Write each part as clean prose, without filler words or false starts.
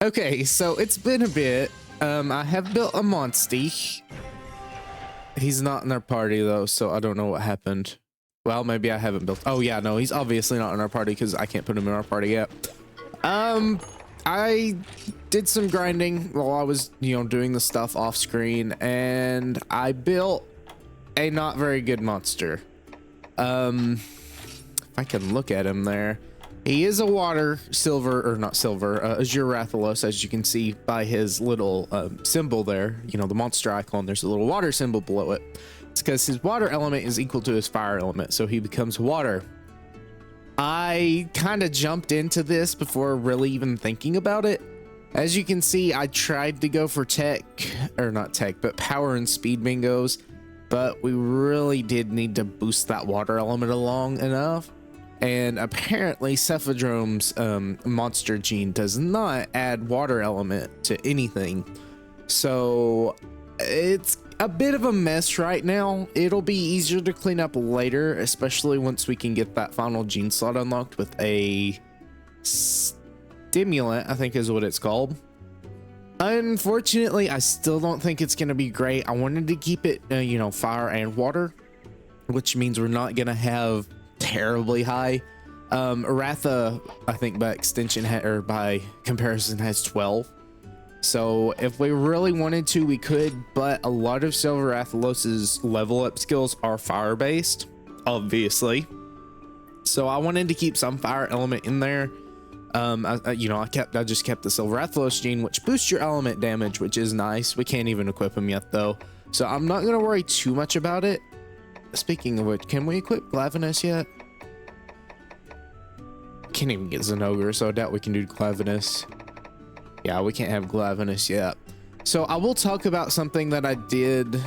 Okay, so it's been a bit. I have built a Monstie. He's not in our party though, so I don't know what happened. Well, maybe I haven't built. Oh yeah, no, he's obviously not in our party because I can't put him in our party yet. I did some grinding while I was, doing the stuff off screen, and I built a not very good monster. If I can look at him there. He is a water silver, or not silver, Azure Rathalos, as you can see by his little symbol there, the monster icon. There's a little water symbol below it. It's because his water element is equal to his fire element, so he becomes water. I kind of jumped into this before really even thinking about it. As you can see, I tried to go for but power and speed bingos, but we really did need to boost that water element along enough. And apparently Cephadrome's monster gene does not add water element to anything. So it's a bit of a mess right now. It'll be easier to clean up later, especially once we can get that final gene slot unlocked with a stimulant, I think is what it's called. Unfortunately, I still don't think it's going to be great. I wanted to keep it, fire and water, which means we're not going to have terribly high. Ratha, I think by extension or by comparison has 12. So if we really wanted to, we could, but a lot of Silver Rathalos's level up skills are fire based, obviously. So I wanted to keep some fire element in there. I just kept the Silver Rathalos gene, which boosts your element damage, which is nice. We can't even equip him yet though, so I'm not gonna worry too much about it. Speaking of which, can we equip Glavenus yet? Can't even get Zenogre, so I doubt we can do Glavenus. Yeah, we can't have Glavenus yet. So I will talk about something that I did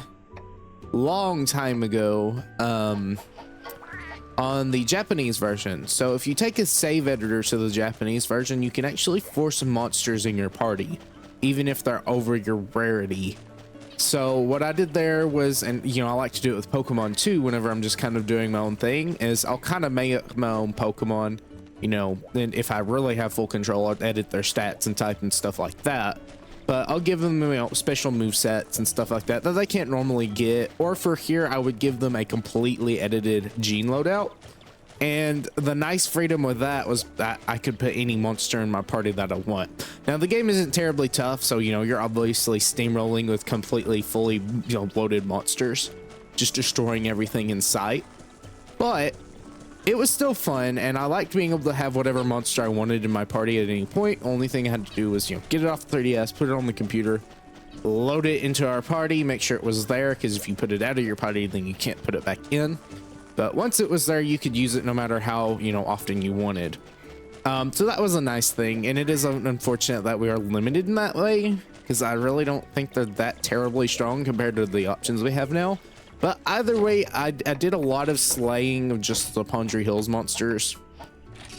long time ago on the Japanese version. So if you take a save editor to the Japanese version, you can actually force monsters in your party, even if they're over your rarity. So what I did there was, and I like to do it with Pokemon too, whenever I'm just kind of doing my own thing, is I'll kind of make my own Pokemon, and if I really have full control, I'll edit their stats and type and stuff like that. But I'll give them, special move sets and stuff like that they can't normally get. Or for here, I would give them a completely edited gene loadout. And the nice freedom with that was that I could put any monster in my party that I want. Now, the game isn't terribly tough, so, you're obviously steamrolling with completely fully, loaded monsters, just destroying everything in sight. But it was still fun, and I liked being able to have whatever monster I wanted in my party at any point. Only thing I had to do was, get it off the 3DS, put it on the computer, load it into our party, make sure it was there, because if you put it out of your party, then you can't put it back in. But once it was there, you could use it no matter how, often you wanted. So that was a nice thing, and it is unfortunate that we are limited in that way, because I really don't think they're that terribly strong compared to the options we have now. But either way, I did a lot of slaying of just the Pondry Hills monsters.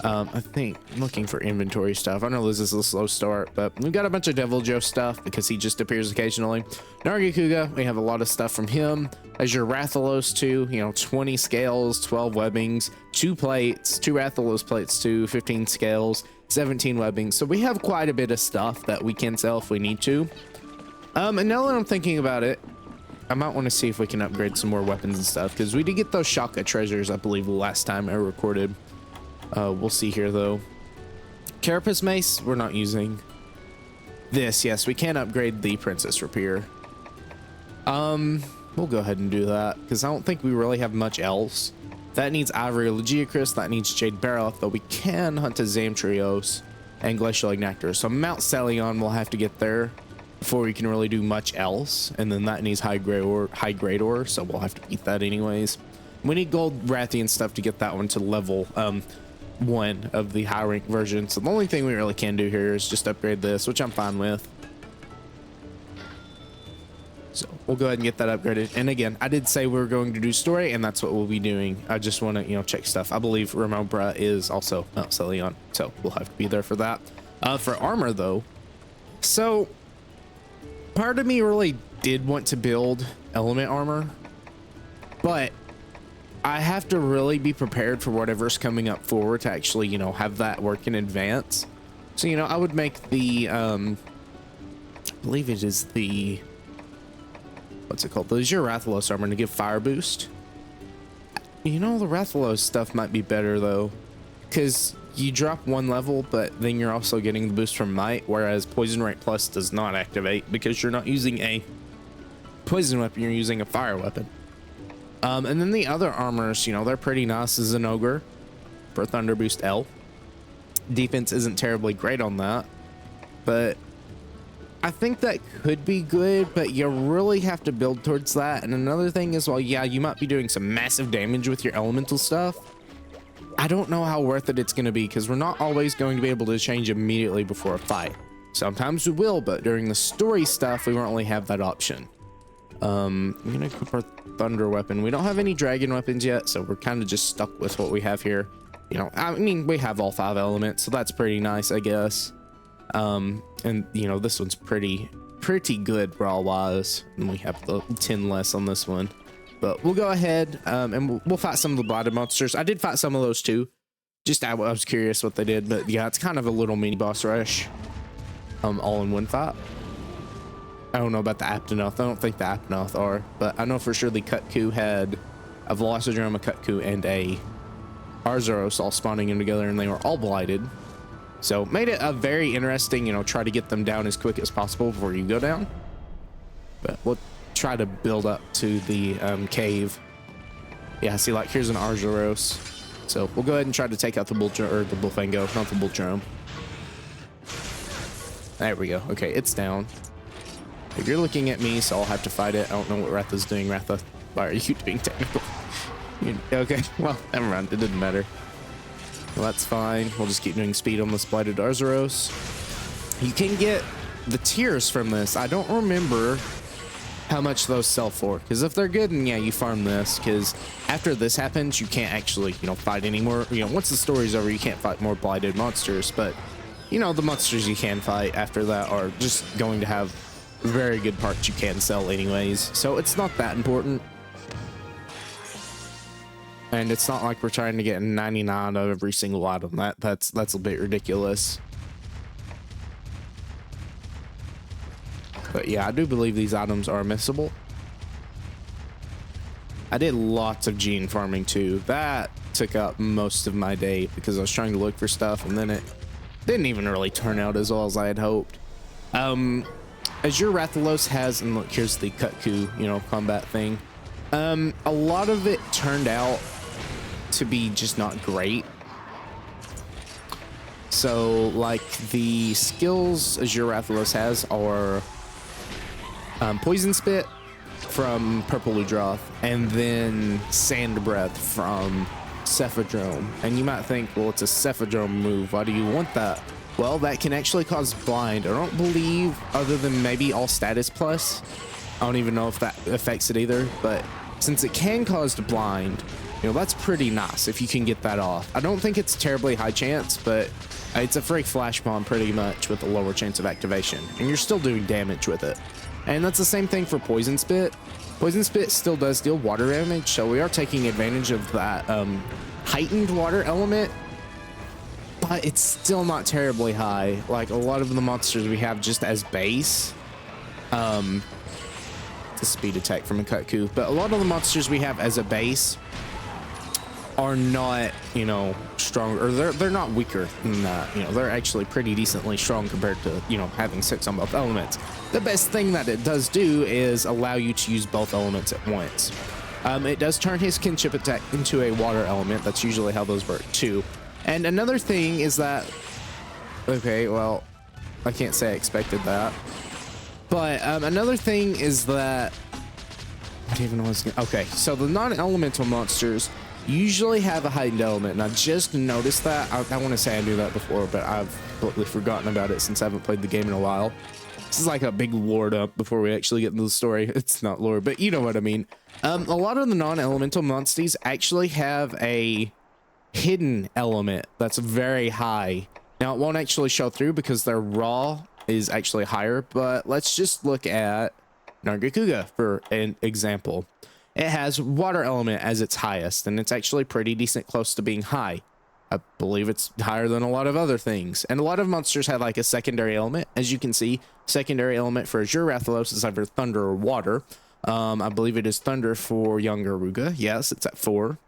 I think I'm looking for inventory stuff. I know this is a slow start, but we've got a bunch of Devil Joe stuff because he just appears occasionally. Nargacuga, we have a lot of stuff from him. Azure Rathalos too, 20 scales, 12 webbings, 2 plates, 2 Rathalos plates too, 15 scales, 17 webbings. So we have quite a bit of stuff that we can sell if we need to. And now that I'm thinking about it, I might want to see if we can upgrade some more weapons and stuff, because we did get those Shaka treasures, I believe, the last time I recorded. We'll see here though. Carapace Mace, we're not using. This, yes, we can upgrade the Princess Rapier. We'll go ahead and do that, because I don't think we really have much else. That needs Ivory Legiacris, that needs Jade Barrel, though we can hunt a Zamtrios and Glacial Ignactor. So Mount Celion will have to get there before we can really do much else, and then that needs high grade ore, so we'll have to beat that anyways. We need gold Rathian stuff to get that one to level 1 of the high rank version, so the only thing we really can do here is just upgrade this, which I'm fine with. So we'll go ahead and get that upgraded. And again, I did say we were going to do story, and that's what we'll be doing. I just want to check stuff. I believe Remobra is also Mount Celion, so we'll have to be there for that. For armor though, so part of me really did want to build element armor, but I have to really be prepared for whatever's coming up forward to actually, have that work in advance. So, you know, I would make the, I believe it is the, what's it called? The Rathalos armor to give fire boost. You know, the Rathalos stuff might be better though, because you drop one level, but then you're also getting the boost from Might, whereas Poison Rate Plus does not activate because you're not using a poison weapon, you're using a fire weapon. And then the other armors, you know, they're pretty nice. As an Ogre for Thunder Boost L. Defense isn't terribly great on that, but I think that could be good, but you really have to build towards that. And another thing is, well, yeah, you might be doing some massive damage with your elemental stuff. I don't know how worth it it's going to be, because we're not always going to be able to change immediately before a fight. Sometimes we will, but during the story stuff, we won't really have that option. I'm going to equip our thunder weapon. We don't have any dragon weapons yet, so we're kind of just stuck with what we have here. You know, I mean, we have all 5 elements, so that's pretty nice, I guess. And you know, this one's pretty good brawl wise, and we have the 10 less on this one. But we'll go ahead and we'll fight some of the blighted monsters. I did fight some of those too. Just I was curious what they did, but yeah, it's kind of a little mini boss rush. All in one fight. I don't know about the Aptonoth. I don't think the Aptonoth are, but I know for sure the Kutku had a Velocidrome, a Kutku, and a Arzuros all spawning in together, and they were all blighted. So made it a very interesting, you know, try to get them down as quick as possible before you go down. But we'll try to build up to the cave. Yeah, see, like here's an Arzuros. So we'll go ahead and try to take out the Bullfango, not the Bulldrome. There we go. Okay, it's down. If you're looking at me, so I'll have to fight it. I don't know what Ratha's doing. Ratha, why are you being technical? Okay, well, never mind. It didn't matter. Well, that's fine. We'll just keep doing speed on this blighted Arzuros. You can get the tears from this. I don't remember how much those sell for, because if they're good, then yeah, you farm this, because after this happens, you can't actually, you know, fight anymore. You know, once the story's over, you can't fight more blighted monsters, but you know, the monsters you can fight after that are just going to have very good parts you can sell anyways, so it's not that important. And it's not like we're trying to get 99 of every single item. That's a bit ridiculous. But yeah, I do believe these items are missable. I did lots of gene farming too. That took up most of my day because I was trying to look for stuff, and then it didn't even really turn out as well as I had hoped. As your Rathalos has, and look, here's the Kutku, you know, combat thing. A lot of it turned out to be just not great. So like the skills as your Rathalos has are Poison Spit from Purple Ludroth, and then Sand Breath from Cephadrome. And you might think, well, it's a Cephadrome move, why do you want that? Well, that can actually cause blind. I don't believe, other than maybe all status plus, I don't even know if that affects it either, but since it can cause blind, you know, that's pretty nice if you can get that off. I don't think it's a terribly high chance, but it's a free flash bomb pretty much with a lower chance of activation, and you're still doing damage with it. And that's the same thing for Poison Spit. Poison Spit still does deal water damage, so we are taking advantage of that heightened water element, but it's still not terribly high. Like a lot of the monsters we have just as base, the speed attack from a Kutku, but a lot of the monsters we have as a base are not, you know, strong, or they're not weaker than that. You know, they're actually pretty decently strong compared to, you know, having 6 on both elements. The best thing that it does do is allow you to use both elements at once. It does turn his kinship attack into a water element. That's usually how those work too. And another thing is that, okay, well, I can't say I expected that, but another thing is that, I don't even know what's gonna, okay, so the non-elemental monsters usually have a heightened element, and I just noticed that. I want to say I knew that before, but I've completely forgotten about it since I haven't played the game in a while. This is like a big lore dump before we actually get into the story. It's not lore, but you know what I mean. A lot of the non-elemental monsters actually have a hidden element that's very high. Now, it won't actually show through because their raw is actually higher, but let's just look at Nargacuga for an example. It has water element as its highest, and it's actually pretty decent close to being high. I believe it's higher than a lot of other things. And a lot of monsters have like a secondary element. As you can see, secondary element for Azure Rathalos is either thunder or water. I believe it is thunder for young Garuga. Yes, it's at 4.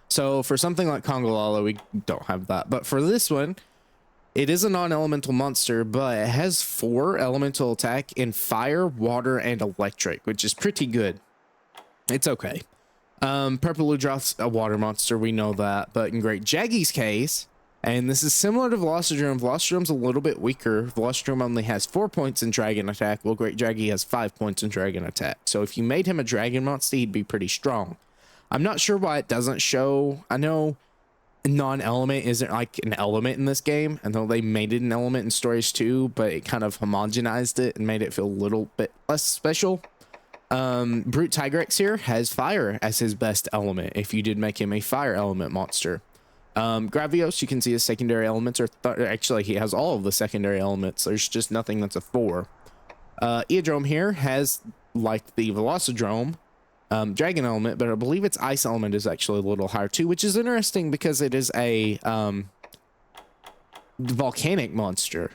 So for something like Kongolala, we don't have that. But for this one, it is a non-elemental monster, but it has 4 elemental attack in fire, water, and electric, which is pretty good. It's okay. Purple Ludroth's a water monster, we know that, but in Great Jaggy's case, and this is similar to Velocidrome, Velocidrome's a little bit weaker. Velocidrome only has 4 points in dragon attack, while Great Jaggy has 5 points in dragon attack. So if you made him a dragon monster, he'd be pretty strong. I'm not sure why it doesn't show. I know non-element isn't like an element in this game. I know they made it an element in Stories 2, but it kind of homogenized it and made it feel a little bit less special. Brute Tigrex here has fire as his best element if you did make him a fire element monster. Gravios, you can see his secondary elements are actually he has all of the secondary elements. There's just nothing that's a 4. Eodrome here has, like the Velocidrome, dragon element, but I believe its ice element is actually a little higher too, which is interesting because it is a volcanic monster.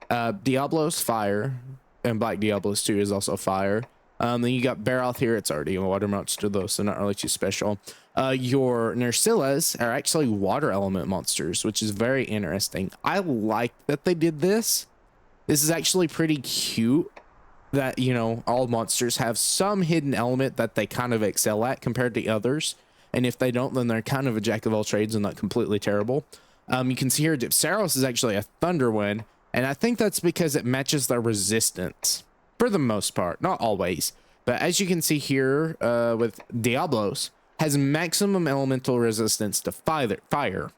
Diablo's fire, and Black Diablos 2 is also fire. Then you got Baroth here. It's already a water monster though, so not really too special. Your Nersillas are actually water element monsters, which is very interesting. I like that they did this. This is actually pretty cute that, you know, all monsters have some hidden element that they kind of excel at compared to others. And if they don't, then they're kind of a jack of all trades and not completely terrible. You can see here Dipsaros is actually a thunder one. And I think that's because it matches their resistance for the most part, not always. But as you can see here with Diablos, has maximum elemental resistance to fire.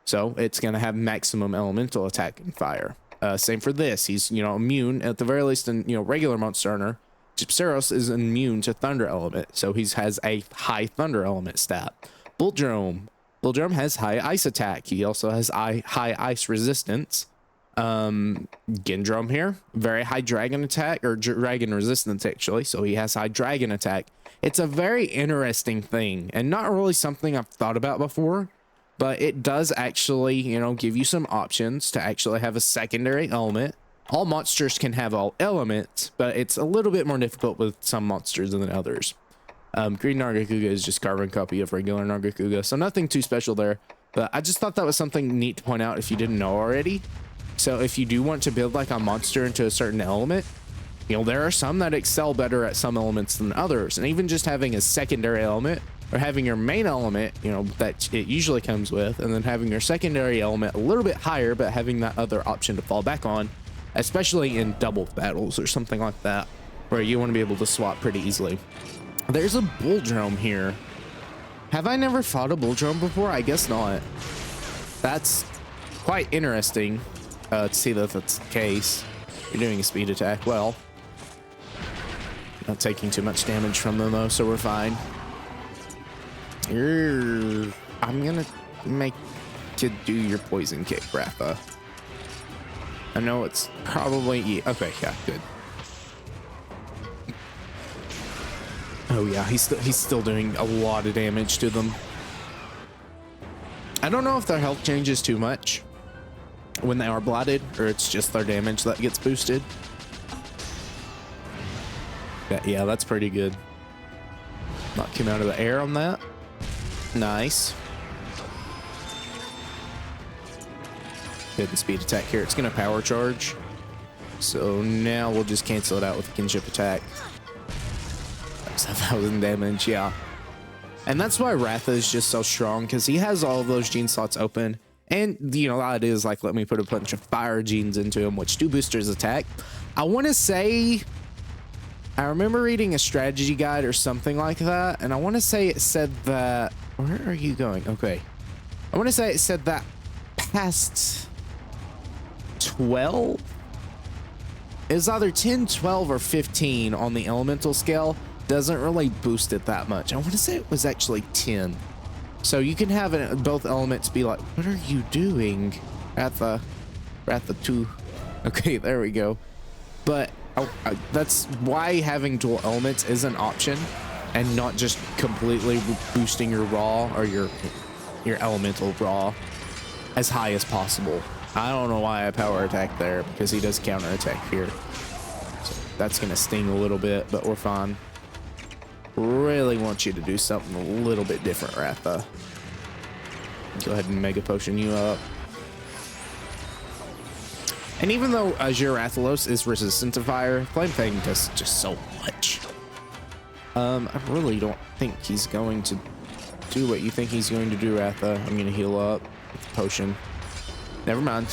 So it's going to have maximum elemental attack and fire. Same for this. He's, you know, immune, at the very least in, you know, regular Monster Hunter. Gypseros is immune to thunder element. So he has a high thunder element stat. Bulldrome. Bulldrome has high ice attack. He also has high ice resistance. Gendrome here, very high dragon attack, or dragon resistance actually, so he has high dragon attack. It's a very interesting thing and not really something I've thought about before, but it does actually, you know, give you some options to actually have a secondary element. All monsters can have all elements, but it's a little bit more difficult with some monsters than others. Green Nargacuga is just carbon copy of regular Nargacuga, so nothing too special there, but I just thought that was something neat to point out if you didn't know already. So if you do want to build like a monster into a certain element, you know, there are some that excel better at some elements than others. And even just having a secondary element or having your main element, you know, that it usually comes with, and then having your secondary element a little bit higher, but having that other option to fall back on, especially in double battles or something like that, where you want to be able to swap pretty easily. There's a Bulldrome here. Have I never fought a Bulldrome before? I guess not. That's quite interesting. To see that that's the case. You're doing a speed attack. Well, not taking too much damage from them though, so we're fine. I'm gonna make you do your poison kick, Ratha. I know it's probably okay. Yeah, good. Oh yeah, he's still doing a lot of damage to them. I don't know if their health changes too much when they are blighted, or it's just their damage that gets boosted. Yeah, that's pretty good. Knock him out of the air on that. Nice. Good speed attack here. It's gonna power charge. So now we'll just cancel it out with a kinship attack. That's 1,000 damage, yeah. And that's why Ratha is just so strong, because he has all of those gene slots open. And, you know, that is like, let me put a bunch of fire genes into him, which do boost his attack. I want to say, I remember reading a strategy guide or something like that, and I want to say it said that, where are you going? Okay. I want to say it said that past 12? It was either 10, 12, or 15 on the elemental scale. Doesn't really boost it that much. I want to say it was actually 10. So you can have both elements be like, what are you doing? Ratha 2. Okay, there we go. But that's why having dual elements is an option and not just completely boosting your raw or your your elemental draw as high as possible. I don't know why I power attack there, because he does counter attack here. So that's gonna sting a little bit, but we're fine. Really want you to do something a little bit different, Ratha. Go ahead and Mega Potion you up. And even though Azure Rathalos is resistant to fire, Flame Fang does just so much. I really don't think he's going to do what you think he's going to do, Ratha. I'm gonna heal up with the potion. Never mind.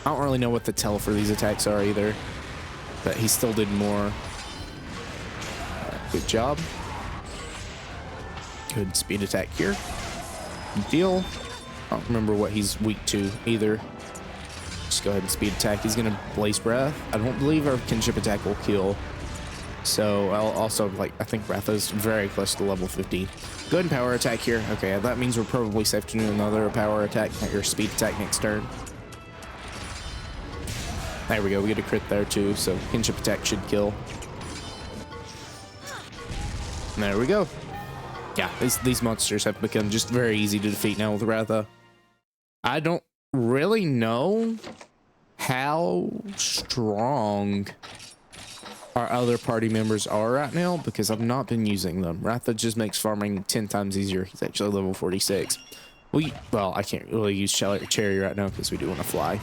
I don't really know what the tell for these attacks are either, but he still did more. Good job. Good speed attack here. Good deal. I don't remember what he's weak to either. Just go ahead and speed attack. He's gonna Blaze Breath. I don't believe our kinship attack will kill. So I'll also, like, I think Ratha's very close to level 50. Go ahead and power attack here. Okay, that means we're probably safe to do another power attack or speed attack next turn. There we go. We get a crit there too. So kinship attack should kill. And there we go. Yeah, these monsters have become just very easy to defeat now with Ratha. I don't really know how strong our other party members are right now, because I've not been using them. Ratha just makes farming 10 times easier. He's actually level 46. Well, I can't really use Cherry right now because we do want to fly.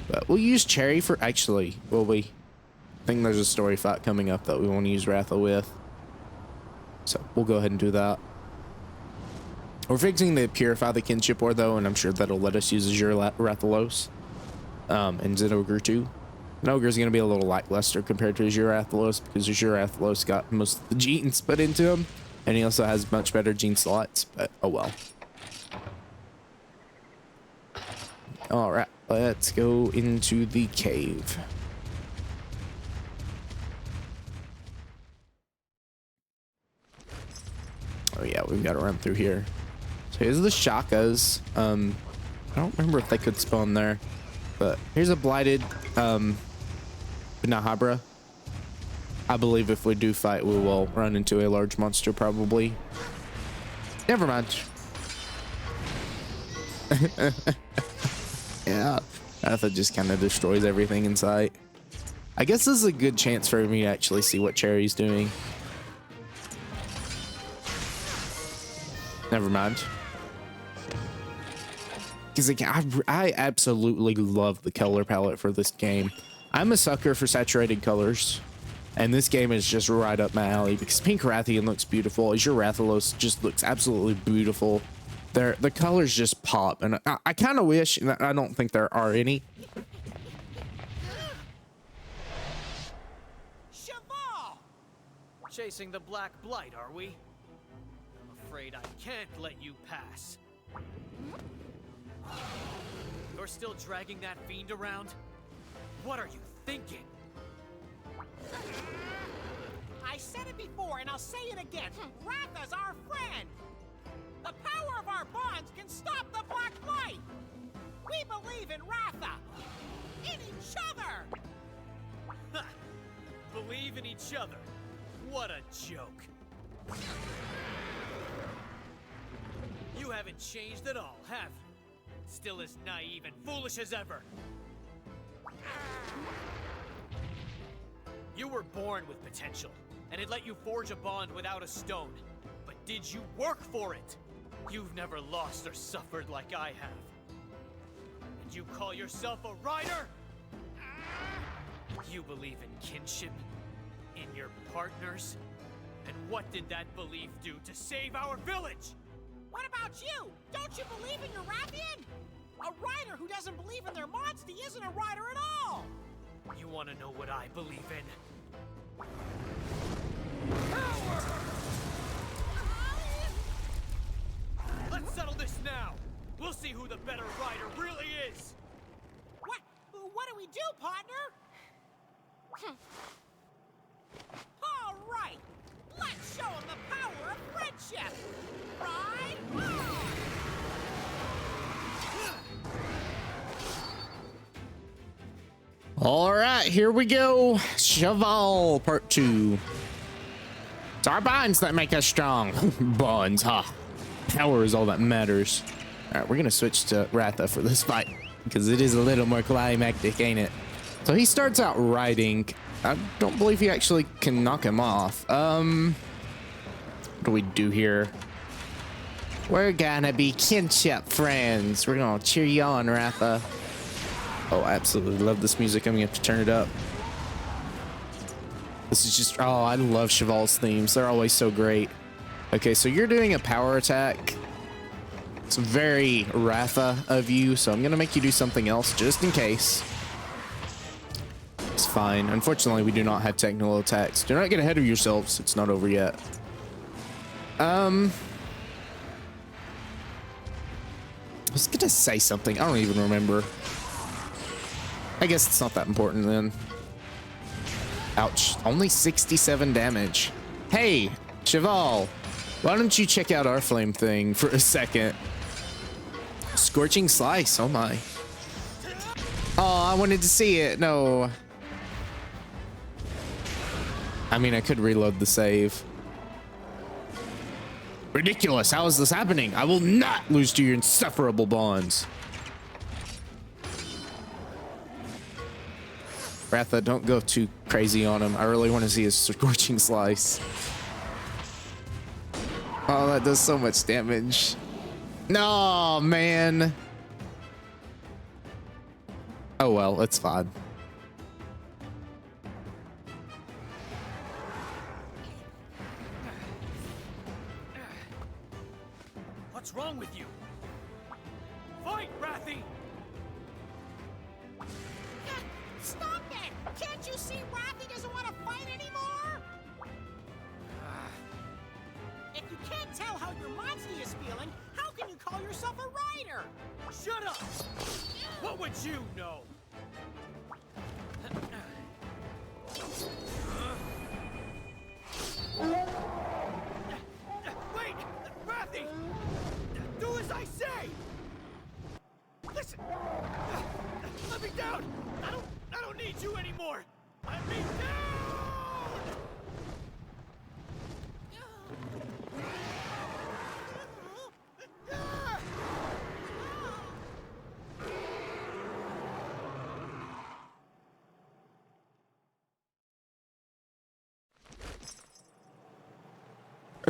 But we'll use Cherry for, actually, will we? I think there's a story fight coming up that we want to use Ratha with. So we'll go ahead and do that. We're fixing to purify the kinship ore though, and I'm sure that'll let us use Azure Rathalos and Zenogre too. Zenogre is going to be a little lackluster compared to Azure Rathalos, because Azure Rathalos got most of the genes put into him, and he also has much better gene slots, but oh well. Alright, let's go into the cave. Oh yeah, we've got to run through here. So here's the Shakas. I don't remember if they could spawn there, but here's a blighted Nahabra. I believe if we do fight, we will run into a large monster probably. Never mind. Yeah, Ratha just kind of destroys everything in sight. I guess this is a good chance for me to actually see what Cherry's doing. Never mind. Because I absolutely love the color palette for this game. I'm a sucker for saturated colors, and this game is just right up my alley because Pink Rathian looks beautiful. Azure Rathalos just looks absolutely beautiful. The colors just pop, and I kind of wish, and I don't think there are any. Cheval! Chasing the Black Blight, are we? I'm afraid I can't let you pass. You're still dragging that fiend around? What are you thinking? I said it before, and I'll say it again. Ratha's our friend. The power of our bonds can stop the Black Blight. We believe in Ratha. In each other. Ha! Believe in each other. What a joke. You haven't changed at all, have you? Still as naive and foolish as ever. You were born with potential, and it let you forge a bond without a stone. But did you work for it? You've never lost or suffered like I have. And you call yourself a rider? You believe in kinship? In your partners? And what did that belief do to save our village? What about you? Don't you believe in your Rathian? A rider who doesn't believe in their monster isn't a rider at all. You want to know what I believe in? Let's settle this now. We'll see who the better rider really is. What do we do, partner? All right. Let's show him the power of friendship. Ride on! All right, here we go. Cheval Part 2. It's our bonds that make us strong. Bonds, huh? Power is all that matters. All right, we're gonna switch to Ratha for this fight because it is a little more climactic, ain't it? So he starts out riding. I don't believe he actually can knock him off. What do we do here? We're gonna be kinship friends. We're gonna cheer you on, Ratha. Oh, I absolutely love this music. I'm gonna have to turn it up. This is just, oh, I love Cheval's themes. They're always so great. Okay, so you're doing a power attack. It's very Ratha of you, so I'm gonna make you do something else just in case. It's fine. Unfortunately, we do not have technical attacks. Do not get ahead of yourselves. It's not over yet. I was gonna say something. I don't even remember. I guess it's not that important then. Ouch. Only 67 damage. Hey, Cheval, why don't you check out our flame thing for a second? Scorching Slice. Oh my. Oh, I wanted to see it. No. I mean, I could reload the save. Ridiculous. How is this happening? I will not lose to your insufferable bonds. Ratha, don't go too crazy on him. I really want to see his Scorching Slice. Oh, that does so much damage. No, man. Oh, well, it's fine. What's wrong with you? Fight, Rathy! Stop it! Can't you see Rathy doesn't want to fight anymore? If you can't tell how your Monsty is feeling, how can you call yourself a rider? Shut up! What would you know? Wait! Rathy! Do as I say! Listen! Let me down! I don't need you anymore! Let me down!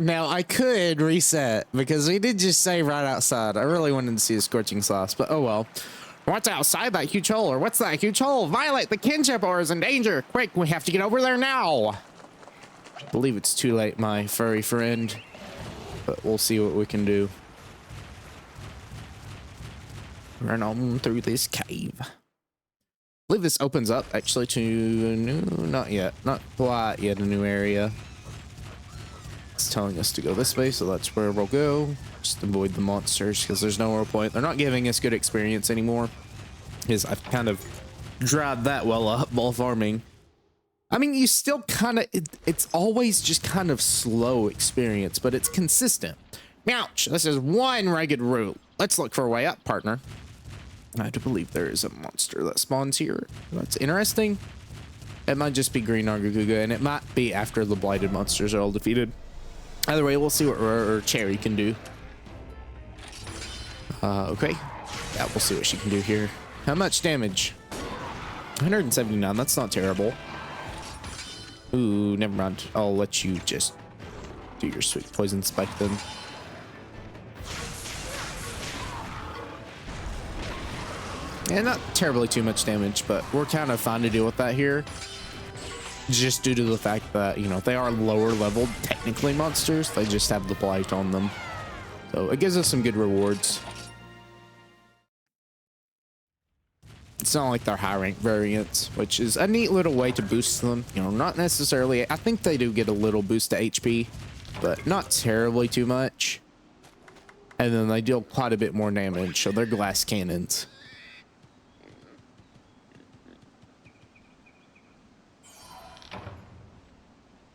Now, I could reset because we did just say right outside. I really wanted to see a Scorching Sauce, but oh well. What's outside that huge hole? Or what's that huge hole? Violet, the kinship ore is in danger. Quick, we have to get over there now. I believe it's too late, my furry friend, but we'll see what we can do. Run on through this cave. I believe this opens up actually to a new, not yet, not quite yet a new area. It's telling us to go this way, so that's where we'll go. Just avoid the monsters because there's no more point. They're not giving us good experience anymore because I've kind of dried that well up while farming. I mean, you still kind of, it's always just kind of slow experience, but it's consistent. Ouch, this is one ragged route. Let's look for a way up, partner. I do believe there is a monster that spawns here. That's interesting. It might just be Green Arguguga, and it might be after the blighted monsters are all defeated. Either way, we'll see what Cherry can do. Okay. Yeah, we'll see what she can do here. How much damage? 179. That's not terrible. Ooh, never mind. I'll let you just do your sweet poison spike then. Yeah, not terribly too much damage, but we're kind of fine to deal with that here. Just due to the fact that, you know, they are lower leveled, technically monsters. They just have the blight on them. So it gives us some good rewards. It's not like they're high rank variants, which is a neat little way to boost them. You know, not necessarily, I think they do get a little boost to HP, but not terribly too much. And then they deal quite a bit more damage, so they're glass cannons.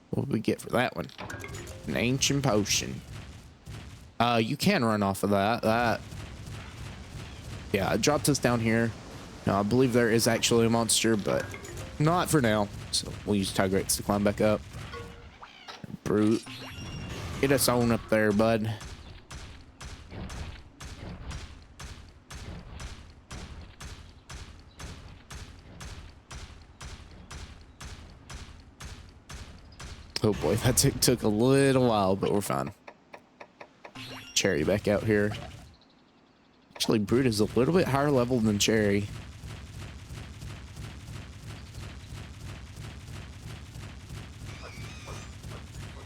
What do we get for that one? An ancient potion. You can run off of that. Yeah, it dropped us down here. Now, I believe there is actually a monster, but not for now. So we'll use Tigrex to climb back up. Brute. Get us on up there, bud. Oh boy, that took a little while, but we're fine. Cherry back out here. Actually, Brute is a little bit higher level than Cherry.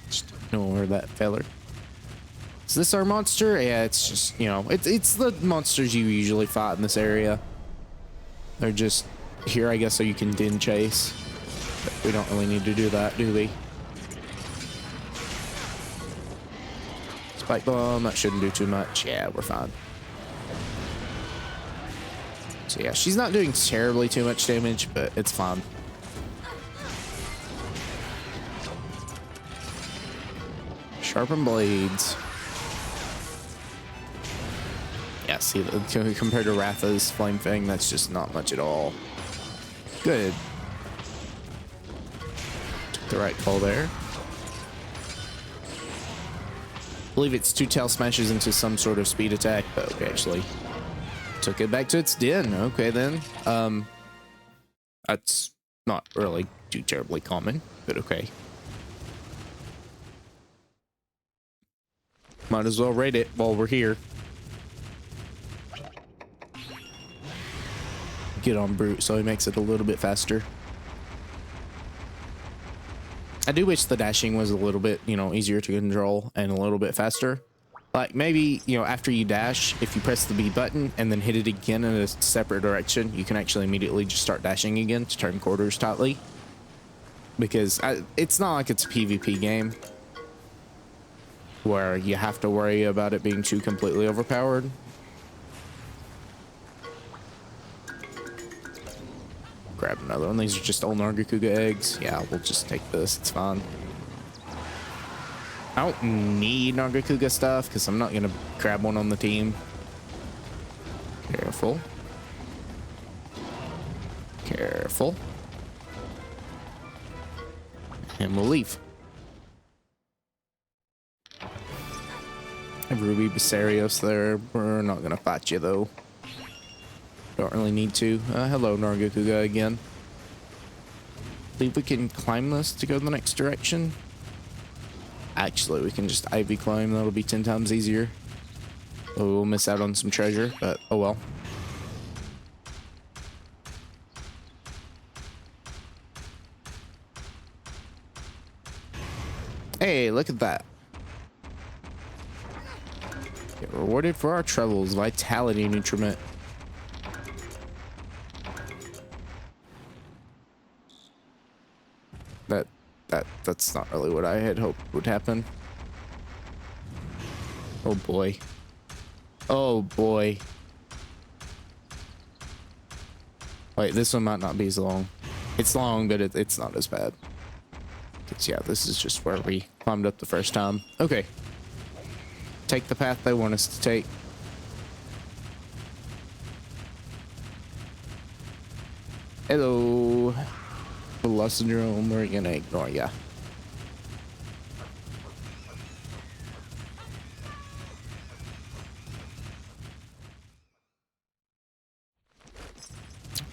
Just ignore that feller. Is this our monster? Yeah, it's just, you know, it's the monsters you usually fight in this area. They're just here, I guess, so you can din chase. But we don't really need to do that, do we? Spike bomb, that shouldn't do too much. Yeah, we're fine. So yeah, she's not doing terribly too much damage, but it's fine. Sharpen blades. Yeah, see, compared to Ratha's flame thing, that's just not much at all. Good. Took the right call there. I believe it's 2 tail smashes into some sort of speed attack, but okay, actually took it back to its den. Okay, then. That's not really too terribly common, but okay. Might as well raid it while we're here. Get on Brute so he makes it a little bit faster. I do wish the dashing was a little bit, you know, easier to control and a little bit faster. Like maybe, you know, after you dash, if you press the B button and then hit it again in a separate direction, you can actually immediately just start dashing again to turn quarters tightly. Because it's not like it's a PvP game where you have to worry about it being too completely overpowered. Grab another one. These are just old Nargacuga eggs. Yeah, we'll just take this. It's fine. I don't need Nargacuga stuff because I'm not going to grab one on the team. Careful. Careful. And we'll leave. Have Ruby Basarios there. We're not going to fight you though. Don't really need to. Hello, Nargacuga again. I believe we can climb this to go the next direction. Actually, we can just Ivy climb. That'll be 10 times easier. Oh, we'll miss out on some treasure, but oh well. Hey, look at that. Get rewarded for our troubles. Vitality nutriment. That's not really what I had hoped would happen. Oh boy. Oh boy. Wait, this one might not be as long. It's long, but it's not as bad. Because yeah, this is just where we climbed up the first time. Okay. Take the path they want us to take. Hello. Velocidrome, we're gonna ignore ya.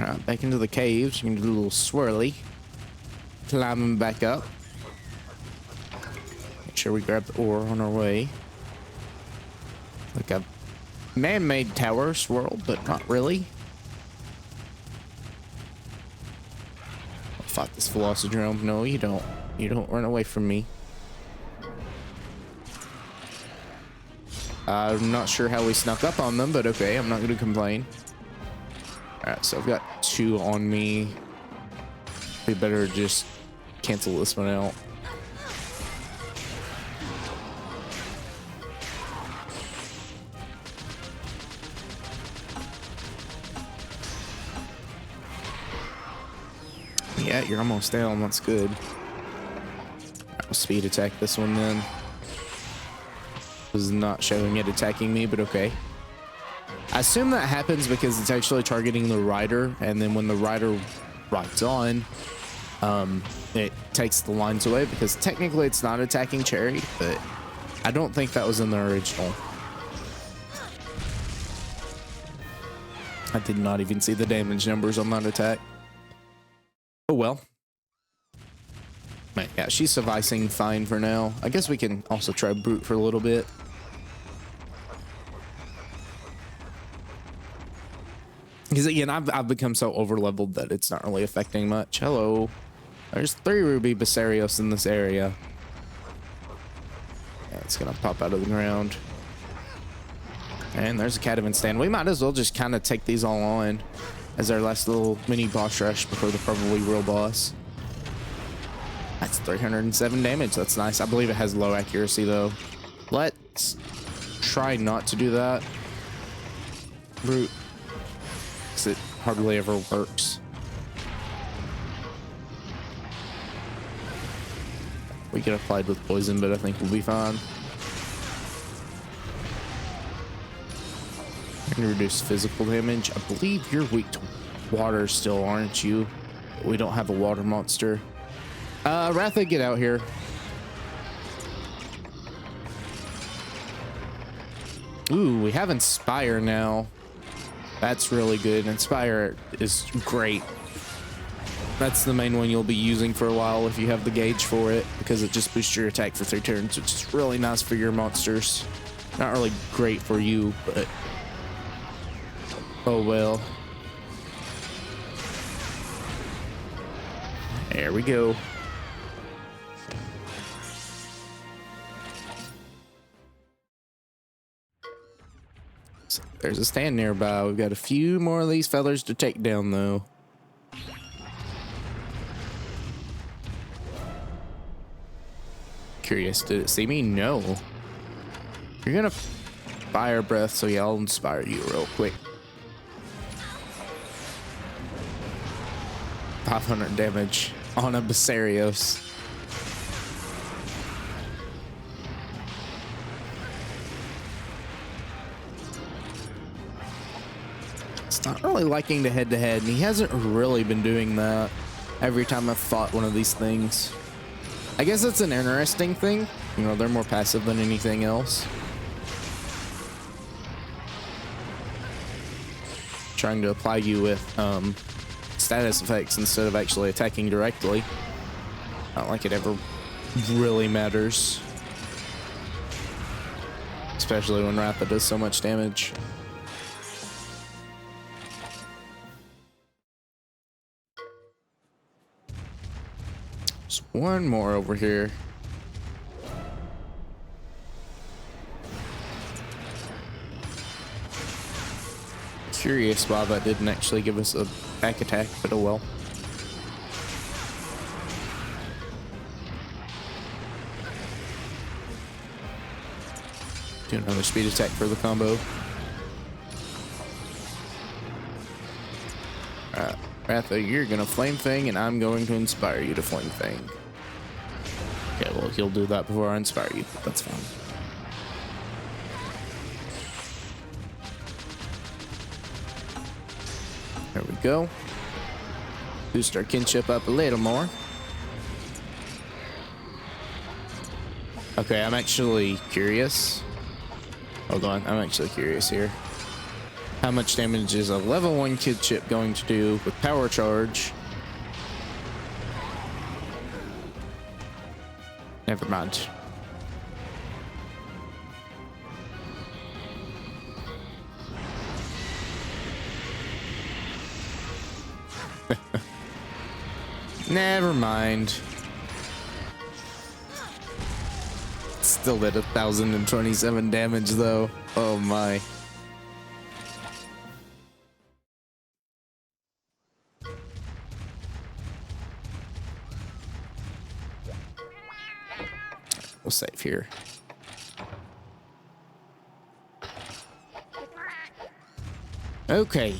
Alright, back into the caves. We're gonna do a little swirly. Climbing back up. Make sure we grab the ore on our way. Like a man-made tower swirl, but not really. Fight this Velocidrome. No, you don't. You don't run away from me. I'm not sure how we snuck up on them, but okay, I'm not going to complain. Alright, so I've got 2 on me. We better just cancel this one out. Yeah, you're almost down. That's good. I'll speed attack this one then. Was not showing it attacking me, but okay. I assume that happens because it's actually targeting the rider, and then when the rider rides on, it takes the lines away, because technically it's not attacking Cherry, but I don't think that was in the original. I did not even see the damage numbers on that attack. Oh well. Yeah, she's sufficing fine for now. I guess we can also try Brute for a little bit. Because again, I've become so over leveled that it's not really affecting much. Hello. There's 3 Ruby Basarios in this area. Yeah, it's gonna pop out of the ground. And there's a Catavan stand. We might as well just kind of take these all on as our last little mini boss rush before the probably real boss. That's 307 damage. That's nice. I believe it has low accuracy though. Let's try not to do that. Brute. Because it hardly ever works. We get applied with poison, but I think we'll be fine. And reduce physical damage. I believe you're weak to water still, aren't you? We don't have a water monster. Ratha, get out here. Ooh, we have Inspire now. That's really good. Inspire is great. That's the main one you'll be using for a while if you have the gauge for it, because it just boosts your attack for 3 turns, which is really nice for your monsters. Not really great for you, but oh well. There we go. So there's a stand nearby. We've got a few more of these feathers to take down though. Curious, did it see me? No. You're gonna fire breath, so yeah, I'll inspire you real quick. 500 damage on a Basarios. It's not really liking the head-to-head, and he hasn't really been doing that every time I've fought one of these things. I guess that's an interesting thing. You know, they're more passive than anything else. Trying to apply you with status effects instead of actually attacking directly. Not like it ever really matters. Especially when Ratha does so much damage. There's one more over here. Curious why that didn't actually give us a back attack, but oh well. Do another speed attack for the combo. Alright, Ratha, you're gonna Flame Fang, and I'm going to inspire you to Flame Fang. Okay, well, he'll do that before I inspire you, but that's fine. There we go. Boost our kinship up a little more. Okay, I'm actually curious. Hold on, I'm actually curious here. How much damage is a level 1 kinship going to do with power charge? Never mind. Never mind. Still did 1,027 damage though. Oh my. We'll save here. Okay.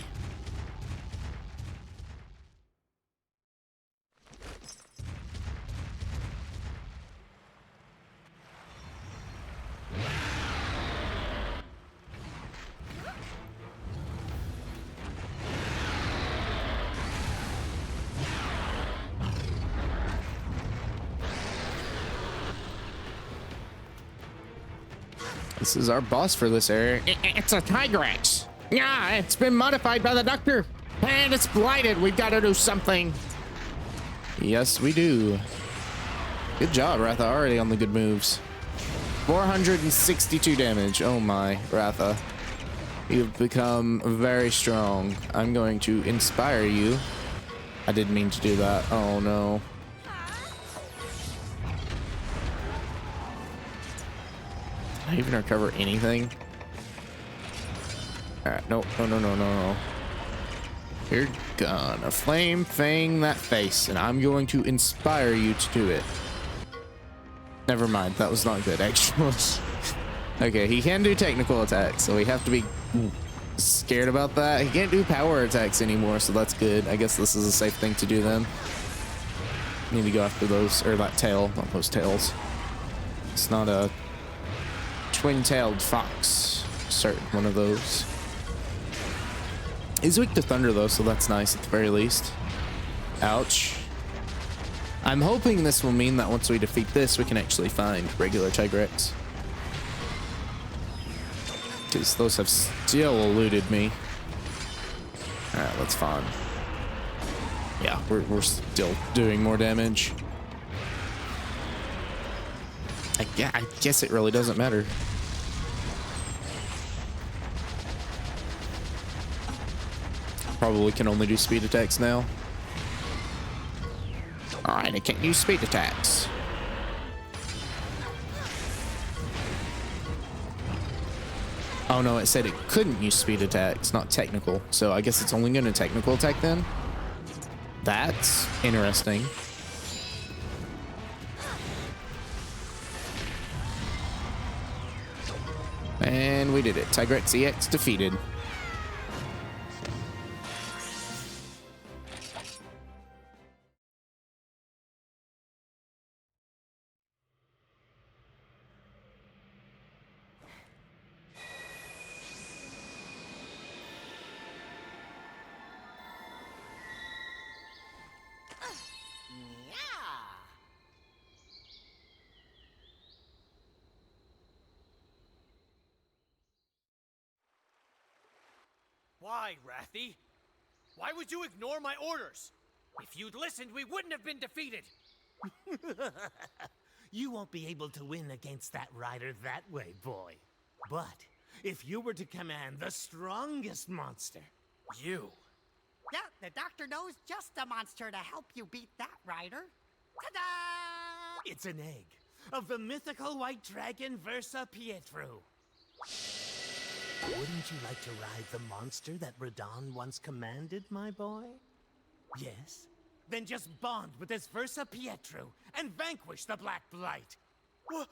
This is our boss for this area. It's a Tigrex. Yeah, it's been modified by the doctor. And it's blighted. We've got to do something. Yes, we do. Good job, Ratha. Already on the good moves. 462 damage. Oh my, Ratha. You've become very strong. I'm going to inspire you. I didn't mean to do that. Oh no. Did I even recover anything? Alright, no. You're gonna flame fang that face, and I'm going to inspire you to do it. Never mind, that was not good, actually. Okay, he can do technical attacks, so we have to be scared about that. He can't do power attacks anymore, so that's good. I guess this is a safe thing to do then. Need to go after those, or that tail, not those tails. It's not a twin-tailed fox. Certain one of those. He's weak to thunder though, so that's nice at the very least. Ouch. I'm hoping this will mean that once we defeat this, we can actually find regular Tigrex. Because those have still eluded me. Alright, that's fine. Yeah, we're still doing more damage. I guess it really doesn't matter. Probably can only do speed attacks now. Alright, I can't use speed attacks. Oh no, it said it couldn't use speed attacks, not technical. So I guess it's only going to technical attack then? That's interesting. And we did it. Tigrex EX defeated. Why, Rathy? Why would you ignore my orders? If you'd listened, we wouldn't have been defeated. You won't be able to win against that rider that way, boy. But if you were to command the strongest monster... You? Yeah, the doctor knows just the monster to help you beat that rider. Ta-da! It's an egg of the mythical white dragon Versa Pietro. Wouldn't you like to ride the monster that Radon once commanded, my boy? Yes? Then just bond with this Versa Pietro and vanquish the Black Blight. What?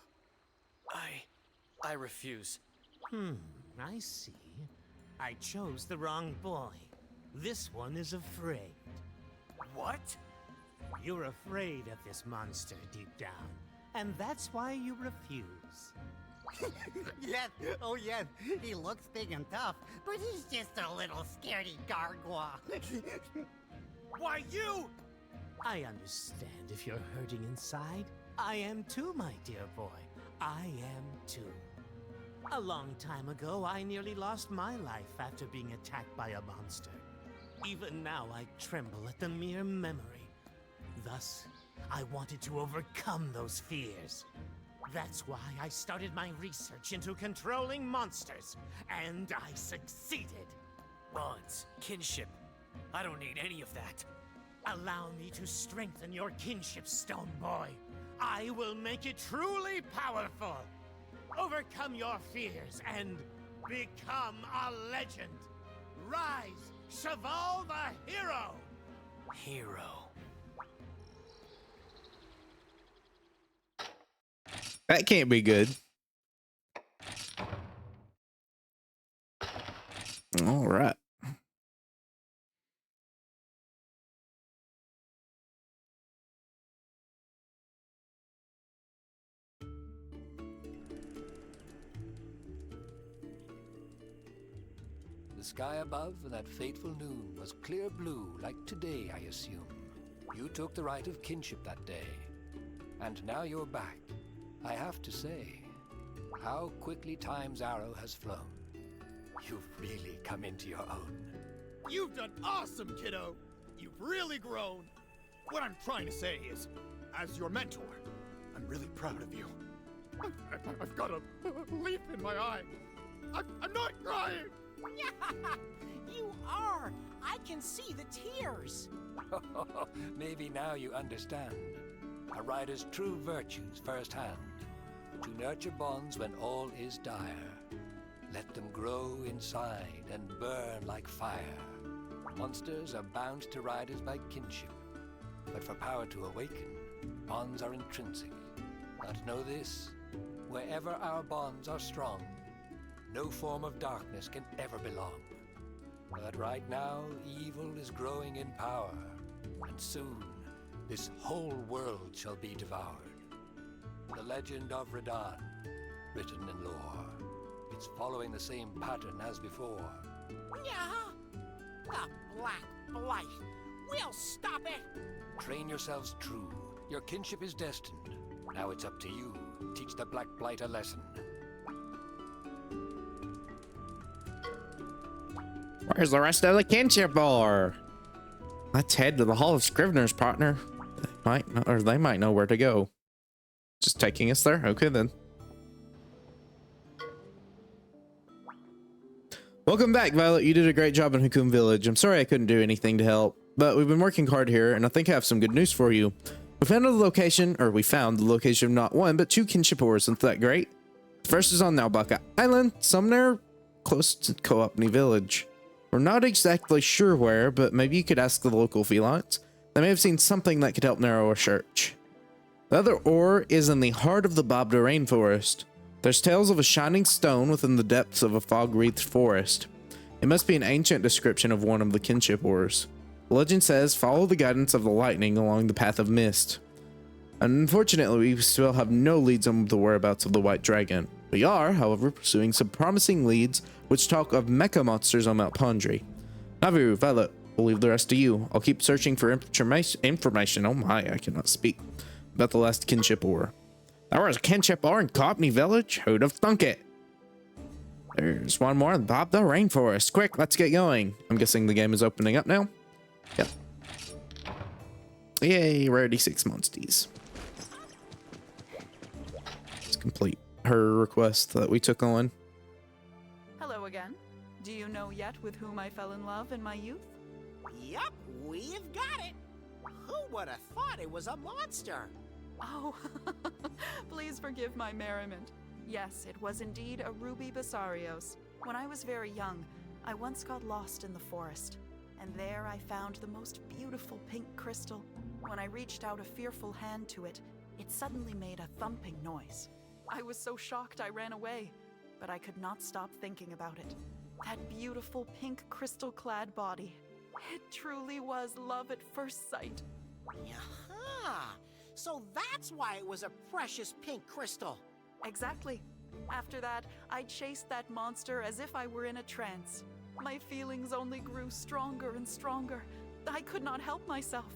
I refuse. I see. I chose the wrong boy. This one is afraid. What? You're afraid of this monster deep down, and that's why you refuse. Yes, oh yes, he looks big and tough, but he's just a little scaredy gargoyle. Why you? I understand if you're hurting inside. I am too, my dear boy. I am too. A long time ago, I nearly lost my life after being attacked by a monster. Even now, I tremble at the mere memory. Thus, I wanted to overcome those fears. That's why I started my research into controlling monsters, and I succeeded. Bonds, kinship. I don't need any of that. Allow me to strengthen your kinship stone, boy. I will make it truly powerful. Overcome your fears and become a legend. Rise, Cheval the Hero! Hero. That can't be good. All right. The sky above in that fateful noon was clear blue like today, I assume. You took the right of kinship that day. And now you're back. I have to say, How quickly time's arrow has flown. You've really come into your own. You've done awesome, kiddo. You've really grown. What I'm trying to say is, as your mentor, I'm really proud of you. I've got a leaf in my eye. I'm not crying. You are. I can see the tears. Maybe now you understand. A rider's true virtues firsthand. To nurture bonds when all is dire. Let them grow inside and burn like fire. Monsters are bound to riders by kinship. But for power to awaken, bonds are intrinsic. Now to know this, wherever our bonds are strong, no form of darkness can ever belong. But right now, evil is growing in power, and soon, this whole world shall be devoured. The legend of Redan, written in lore. It's following the same pattern as before. Yeah? The Black Blight. We'll stop it. Train yourselves true. Your kinship is destined. Now it's up to you. Teach the Black Blight a lesson. Where's the rest of the kinship ore? Let's head to the Hall of Scriveners, partner. They might know where to go. Just taking us there? Okay, then. Welcome back, Violet. You did a great job in Hakum Village. I'm sorry I couldn't do anything to help, but we've been working hard here, and I think I have some good news for you. We found the location of not one, but two kinship ores. Isn't that great? The first is on Naubaka Island, somewhere close to Koopni Village. We're not exactly sure where, but maybe you could ask the local felines. They may have seen something that could help narrow our search. The other ore is in the heart of the Babda rainforest. There's tales of a shining stone within the depths of a fog-wreathed forest. It must be an ancient description of one of the kinship ores. The legend says, follow the guidance of the lightning along the path of mist. Unfortunately, we still have no leads on the whereabouts of the White Dragon. We are, however, pursuing some promising leads which talk of mecha monsters on Mount Pondri. Navu, Violet, we'll leave the rest to you. I'll keep searching for information. Oh my, I cannot speak. About the last kinship ore. There was a kinship ore in Koopni Village? Who'd have thunk it? There's one more in Bob the Rainforest. Quick, let's get going. I'm guessing the game is opening up now. Yep. Yay, rarity 6 monsties. Let's complete her request that we took on. Hello again. Do you know yet with whom I fell in love in my youth? Yup, we've got it. Who would have thought it was a monster? Oh, please forgive my merriment. Yes, it was indeed a ruby Basarios. When I was very young, I once got lost in the forest, and there I found the most beautiful pink crystal. When I reached out a fearful hand to it, it suddenly made a thumping noise. I was so shocked I ran away, but I could not stop thinking about it. That beautiful pink crystal-clad body. It truly was love at first sight. Aha! So that's why it was a precious pink crystal. Exactly. After that, I chased that monster as if I were in a trance. My feelings only grew stronger and stronger. I could not help myself.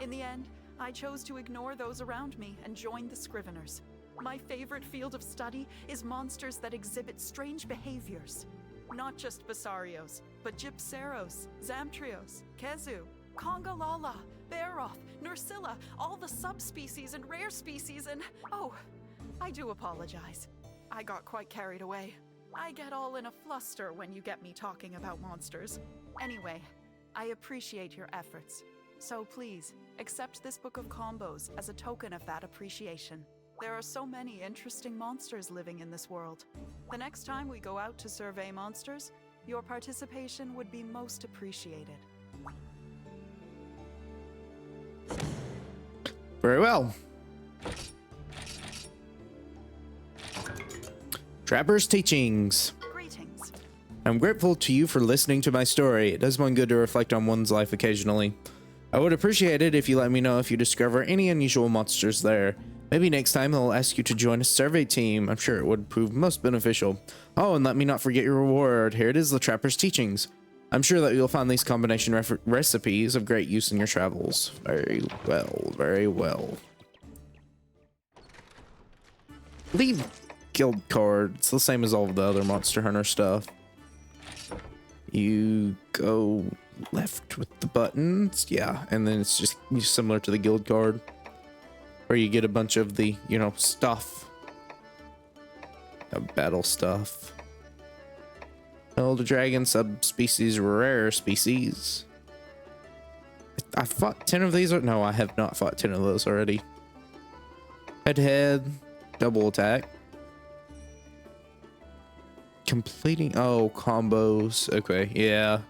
In the end, I chose to ignore those around me and join the Scriveners. My favorite field of study is monsters that exhibit strange behaviors. Not just Basarios, but Gypceros, Zamtrios, Kezu, Congalala, Baroth, Nursilla, all the subspecies and rare species and... Oh, I do apologize. I got quite carried away. I get all in a fluster when you get me talking about monsters. Anyway, I appreciate your efforts. So please, accept this book of combos as a token of that appreciation. There are so many interesting monsters living in this world. The next time we go out to survey monsters, your participation would be most appreciated. Very well. Trapper's Teachings. Greetings. I'm grateful to you for listening to my story. It does one good to reflect on one's life occasionally. I would appreciate it if you let me know if you discover any unusual monsters there. Maybe next time they'll ask you to join a survey team. I'm sure it would prove most beneficial. Oh, and let me not forget your reward. Here it is, the Trapper's Teachings. I'm sure that you'll find these combination recipes of great use in your travels. Very well, very well. Leave guild card. It's the same as all of the other Monster Hunter stuff. You go left with the buttons, yeah, and then it's just similar to the guild card, where you get a bunch of the, you know, stuff, battle stuff. Elder Dragon subspecies, rare species. I fought 10 of these. No, I have not fought 10 of those already. Head to head, double attack. Completing, oh, combos. Okay, yeah.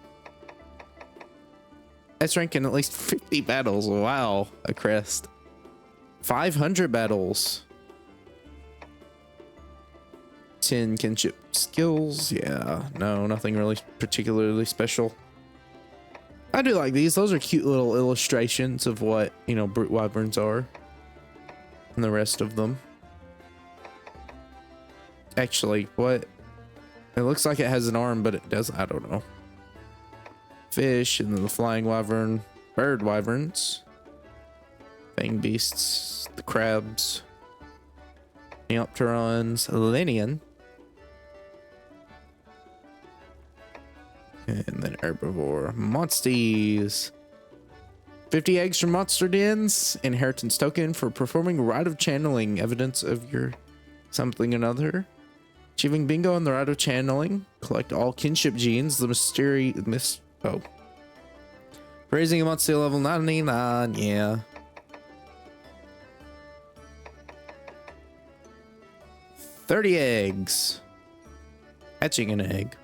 S rank in at least 50 battles. Wow, a crest. 500 battles. 10 kinship skills. Yeah, no, nothing really particularly special. I do like these. Those are cute little illustrations of what, you know, brute wyverns are. And the rest of them. Actually, what? It looks like it has an arm, but it doesn't. I don't know. Fish, and then the flying wyvern, bird wyverns, fang beasts, the crabs, neopterons, linian, and then herbivore monsties. 50 eggs from monster dens, inheritance token for performing rite of channeling, evidence of your something another. Achieving bingo on the rite of channeling, collect all kinship genes, the mysterious raising a monster level 99, yeah. 30 eggs. Hatching an egg.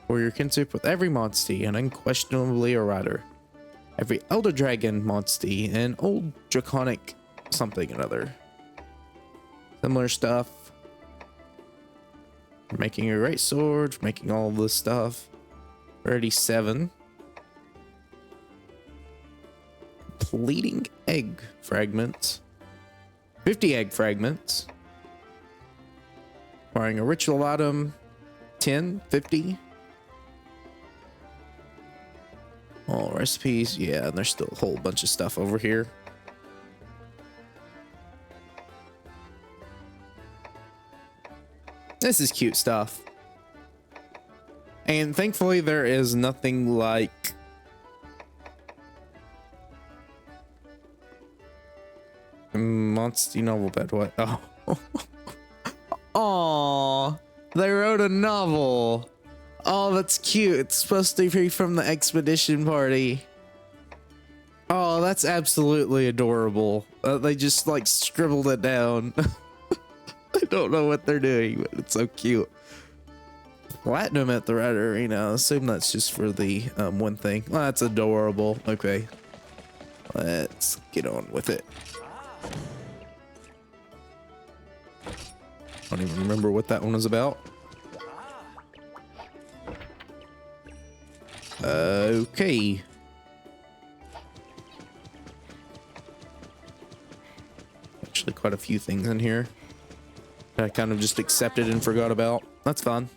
Or your kinship with every monstie and unquestionably a rider. Every elder dragon monstie and old draconic something another. Similar stuff. Making a great sword, making all of this stuff. 37. Completing egg fragments. 50 egg fragments. Acquiring a ritual item. 10, 50. All recipes, yeah, and there's still a whole bunch of stuff over here. This is cute stuff. And thankfully there is nothing like Monster novel bed. What? Oh. Aww. They wrote a novel. Oh, that's cute. It's supposed to be from the expedition party. Oh, that's absolutely adorable. They just like scribbled it down. I don't know what they're doing, but it's so cute. Platinum at the Red Arena. I assume that's just for the one thing. Well, that's adorable. Okay. Let's get on with it. I don't even remember what that one was about. Okay. Actually, quite a few things in here that I kind of just accepted and forgot about. That's fun.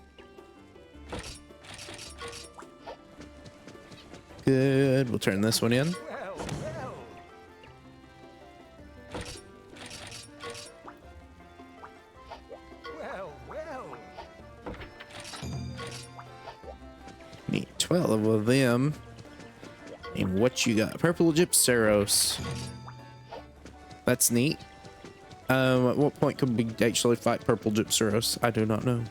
Good. We'll turn this one in. Need 12 of them. And what you got? Purple Gypceros. That's neat. At what point could we actually fight Purple Gypceros? I do not know.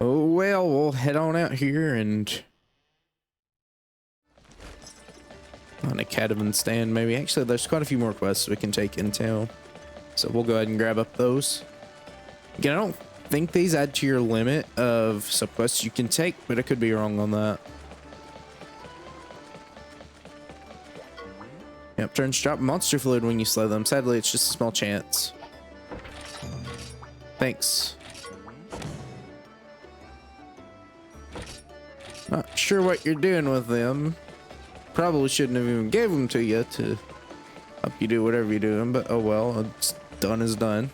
Oh well, we'll head on out here and on a Catavan stand maybe. Actually, there's quite a few more quests we can take in town, so we'll go ahead and grab up those. Again, I don't think these add to your limit of subquests you can take, but I could be wrong on that. Yep, turns drop monster fluid when you slay them. Sadly, it's just a small chance. Thanks. Not sure what you're doing with them. Probably shouldn't have even gave them to you to help you do whatever you're doing, but oh well, it's done is done.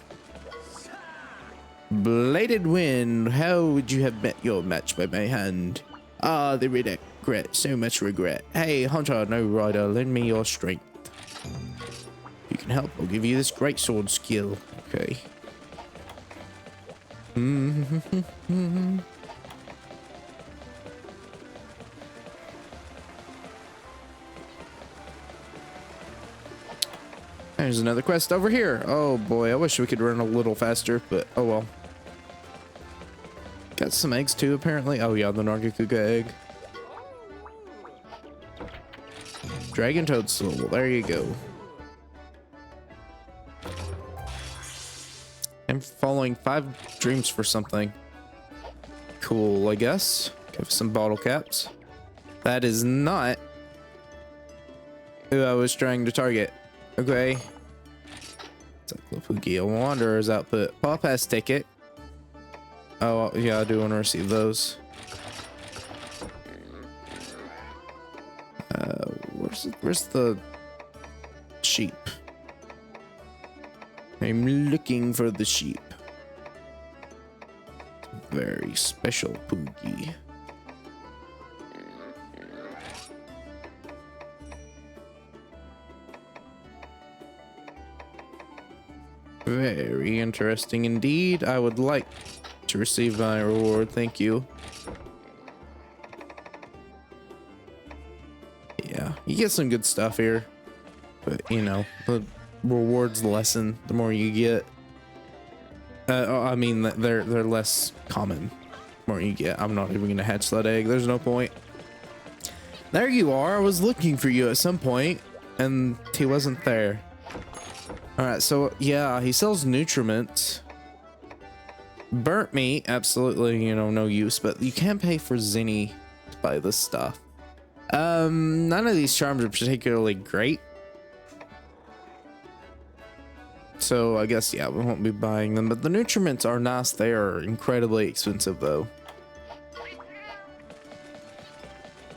Bladed Wind, how would you have met your match by my hand? Ah, the regret, so much regret. Hey, Hunter, no rider, lend me your strength. You can help, I'll give you this great sword skill. Okay. There's another quest over here. Oh boy, I wish we could run a little faster, but oh well. Got some eggs too, apparently. Oh yeah, the Nargacuga egg. Dragon Toadstool, there you go. I'm following 5 dreams for something. Cool, I guess. Give some bottle caps. That is not who I was trying to target. Okay. Encyclopedia Wanderer's output. Paw Pass ticket. Oh, yeah, I do want to receive those. Where's the sheep? I'm looking for the sheep. Very special Poogie. Very interesting indeed. I would like to receive my reward. Thank you. Yeah, you get some good stuff here. But, you know, the rewards lessen the more you get. I mean, they're less common the more you get. I'm not even going to hatch that egg. There's no point. There you are. I was looking for you at some point, and he wasn't there. Alright, so yeah, he sells nutriments. Burnt meat, absolutely, you know, no use, but you can pay for Zinni to buy this stuff. None of these charms are particularly great. So I guess, yeah, we won't be buying them, but the nutriments are nice. They are incredibly expensive though.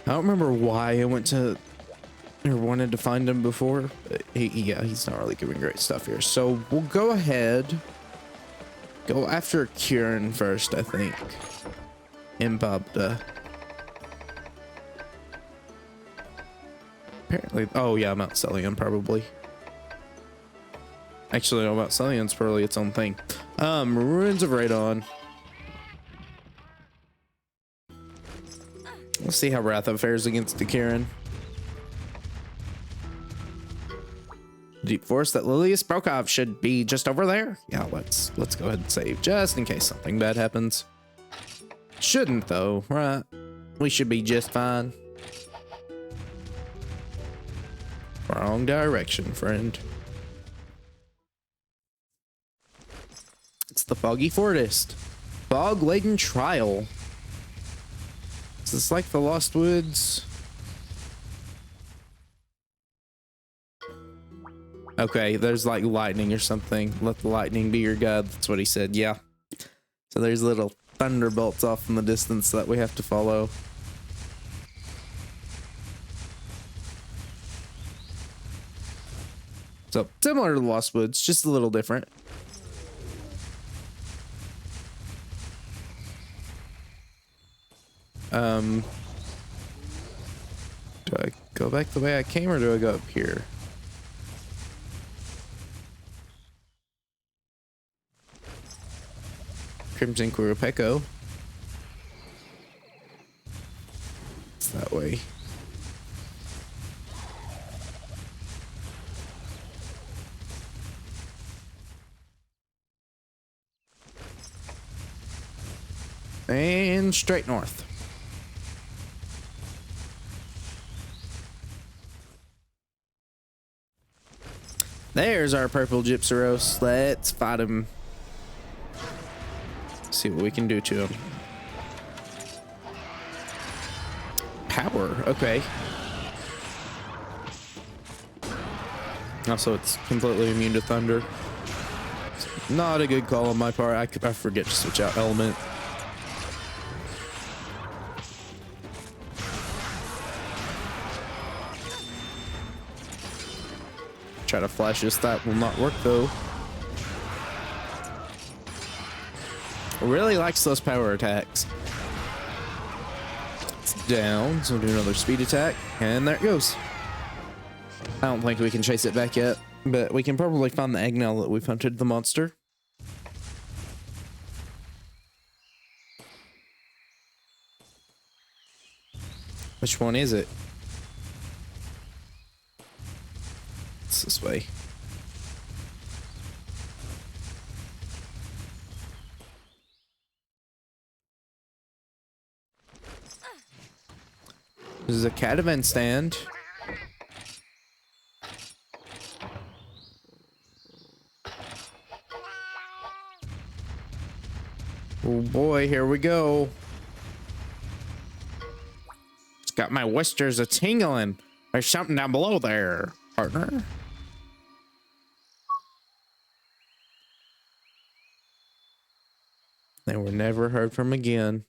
I don't remember why I went to or wanted to find him before, but yeah, he's not really giving great stuff here. So we'll go ahead, go after Kieran first, I think. Imbabda. Apparently, oh yeah, Mount Celion probably. Actually, no, Mount Celion's probably its own thing. Ruins of Radon. We'll see how Ratha fares against the Kieran. Deep forest that Lilius Brokov should be just over there. Yeah, let's go ahead and save just in case something bad happens. Shouldn't though, right? We should be just fine. Wrong direction, friend. It's the Foggy Forest. Fog-laden trial. Is this like the Lost Woods? Okay, there's like lightning or something. Let the lightning be your guide. That's what he said. Yeah. So there's little thunderbolts off in the distance that we have to follow. So similar to the Lost Woods, just a little different. Do I go back the way I came or do I go up here? Crimson Quiripeko. It's that way. And straight north. There's our purple Gypsyros. Let's fight him. See what we can do to him. Power, okay. Also, it's completely immune to thunder. Not a good call on my part. I forget to switch out element. Try to flash this. That will not work though. Really likes those power attacks. That's down. So we'll do another speed attack. And there it goes. I don't think we can chase it back yet, but we can probably find the egg now that we've hunted the monster. Which one is it? It's this way. This is a caravan stand. Oh boy, here we go. It's got my whiskers a tingling. There's something down below there, partner. They were never heard from again.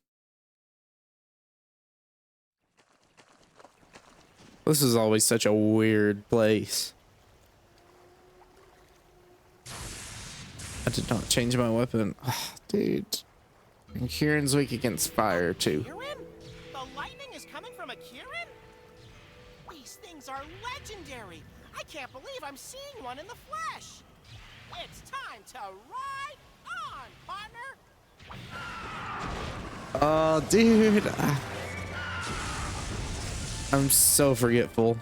This is always such a weird place. I did not change my weapon. Oh, dude. And Kieran's weak against fire, too. Kieran? The lightning is coming from a Kieran? These things are legendary. I can't believe I'm seeing one in the flesh. It's time to ride on, partner. Oh, dude. I'm so forgetful.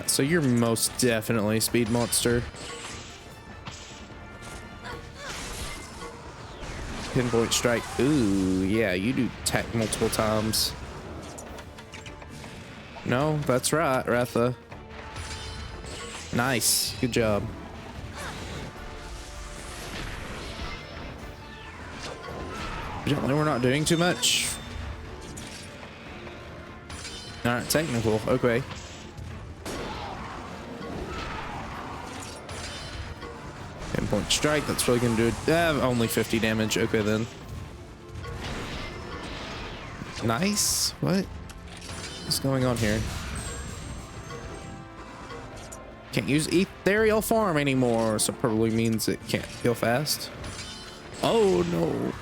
So you're most definitely Speed Monster. Pinpoint strike. Ooh, yeah, you do attack multiple times. No, that's right, Ratha. Nice. Good job. Evidently, we're not doing too much. Alright, technical. Okay. Pinpoint strike. That's really going to do it. Only 50 damage. Okay, then. Nice. What? What's going on here? Can't use ethereal form anymore, so probably means it can't heal fast. Oh, no.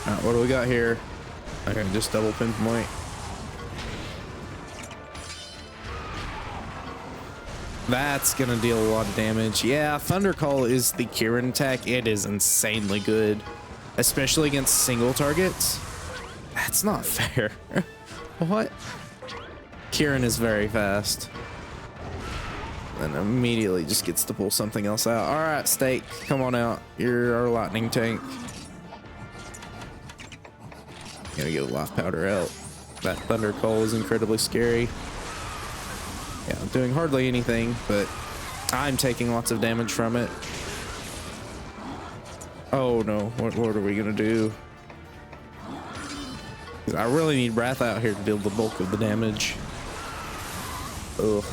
Alright, what do we got here? Okay, just double pinpoint. That's gonna deal a lot of damage. Yeah, Thunder Call is the Kieran attack. It is insanely good, especially against single targets. That's not fair. What? Kieran is very fast. And immediately just gets to pull something else out. All right, Steak, come on out. You're our lightning tank. Gotta get a life powder out. That Thunder Call is incredibly scary. Yeah, I'm doing hardly anything, but I'm taking lots of damage from it. Oh no, what are we gonna do? I really need Wrath out here to deal the bulk of the damage. Ugh.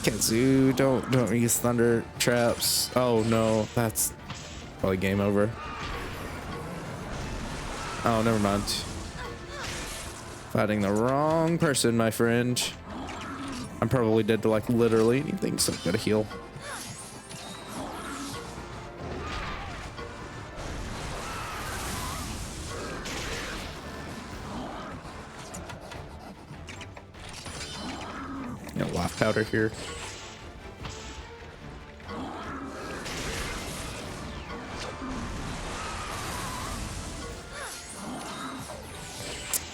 Kazoo, don't use thunder traps. Oh no, that's probably game over. Oh, never mind. Fighting the wrong person, my friend. I'm probably dead to like literally anything, so I've got to heal. Got life powder here.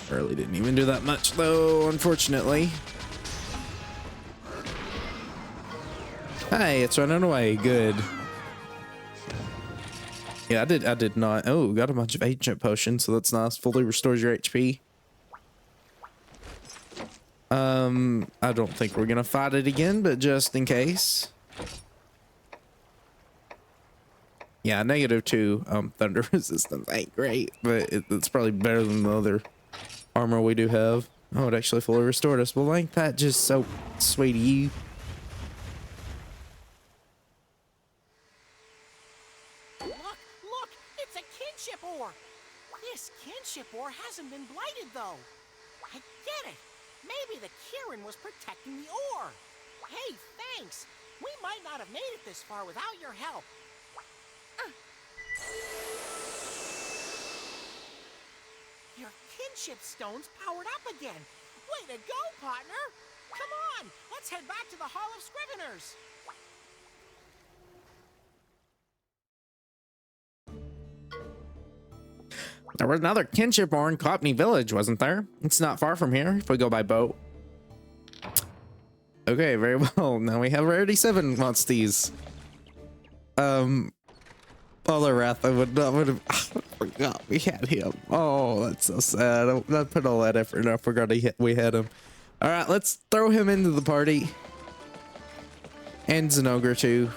Really didn't even do that much though, unfortunately. Hey, it's running away. Good. Yeah, I did not. Oh, got a bunch of ancient potions, so that's nice. Fully restores your HP. I don't think we're gonna fight it again, but just in case. Yeah, -2 thunder resistance ain't great, but it's probably better than the other armor we do have. Oh, it actually fully restored us. Well, ain't that just so sweet of you? Look, it's a kinship ore. This kinship ore hasn't been blighted though. I get it. Maybe the Kieran was protecting the ore. Hey, thanks. We might not have made it this far without your help. Your kinship stone's powered up again. Way to go, partner. Come on, let's head back to the Hall of Scriveners. There was another kinship ore in Cockney Village, wasn't there? It's not far from here if we go by boat. Okay, very well. Now we have rarity 7 monsties. Other Wrath, I would have I forgot we had him. Oh, that's so sad. I put all that effort and I forgot we had him. All right, let's throw him into the party. And Zenogre too.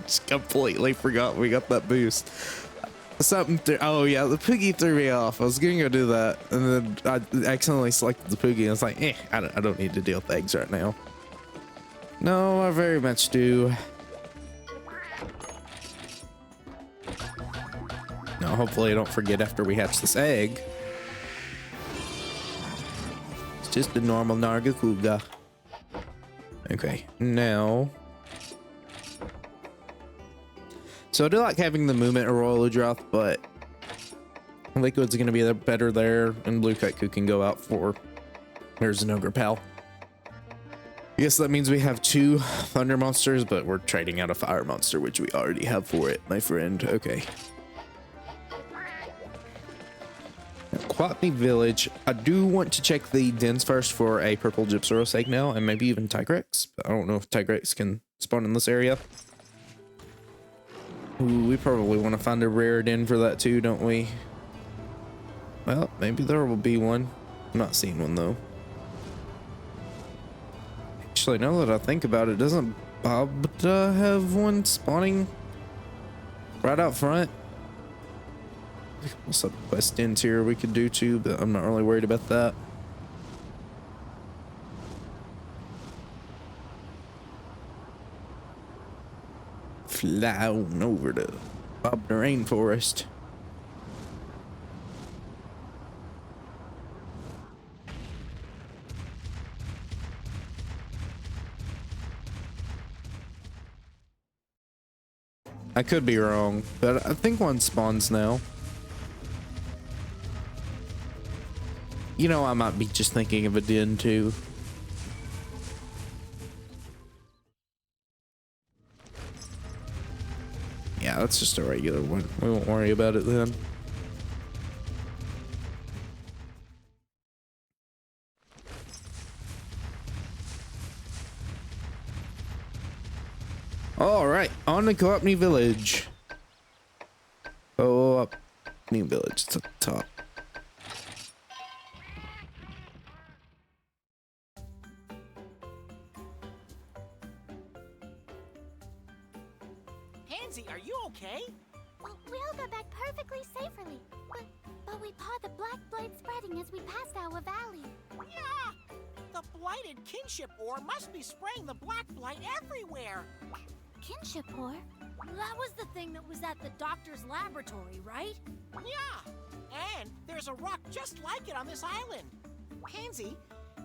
Just completely forgot we got that boost. Oh yeah, the Poogie threw me off. I was gonna go do that, and then I accidentally selected the Poogie, and I was like, I don't need to deal with eggs right now. No, I very much do. No, hopefully I don't forget after we hatch this egg. It's just a normal Nargacuga. Okay, now. So I do like having the movement of Royal Udroth, but Liquid's going to be better there, and Blue Kaiku can go out for there's an Ogre Pal. I guess that means we have 2 Thunder Monsters, but we're trading out a Fire Monster, which we already have for it, my friend. Okay. Quatney Village. I do want to check the dens first for a Purple Gypsaurus egg now, and maybe even Tigrex. But I don't know if Tigrex can spawn in this area. Ooh, we probably want to find a rare den for that too, don't we? Well, maybe there will be one. I'm not seeing one though. Actually, now that I think about it, doesn't Bob have one spawning right out front? What's up, quest dens here we could do too, but I'm not really worried about that. Fly on over to Bob the Rainforest. I could be wrong, but I think one spawns now. You know, I might be just thinking of a den too. Yeah, that's just a regular one. We won't worry about it then. All right, on to Cockney Village. Oh, up New Village to the top. Pansy, are you okay? We all got back perfectly safely, but we pawed the black blade spreading as we passed our valley. Yeah! The blighted kinship ore must be spraying the black blight everywhere. Kinship ore? That was the thing that was at the doctor's laboratory, right? Yeah! And there's a rock just like it on this island. Pansy,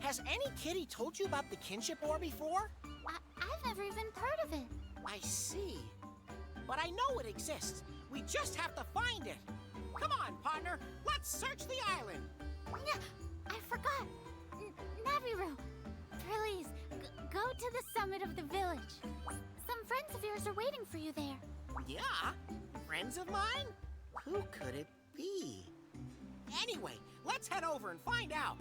has any kitty told you about the kinship ore before? I've never even heard of it. I see. But I know it exists. We just have to find it. Come on, partner. Let's search the island. Yeah, I forgot. Naviru, please, go to the summit of the village. Some friends of yours are waiting for you there. Yeah? Friends of mine? Who could it be? Anyway, let's head over and find out.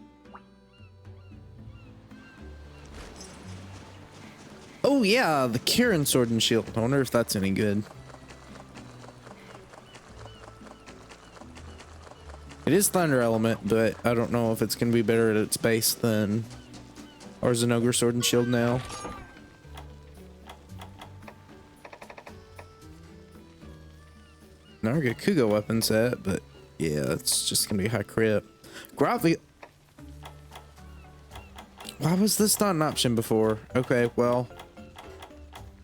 Oh yeah, the Kieran Sword and Shield. I wonder if that's any good. It is Thunder Element, but I don't know if it's going to be better at its base than our Zenogre Sword and Shield now. Nargacuga weapon set, but yeah, it's just going to be high crit. Gravi. Why was this not an option before? Okay, well,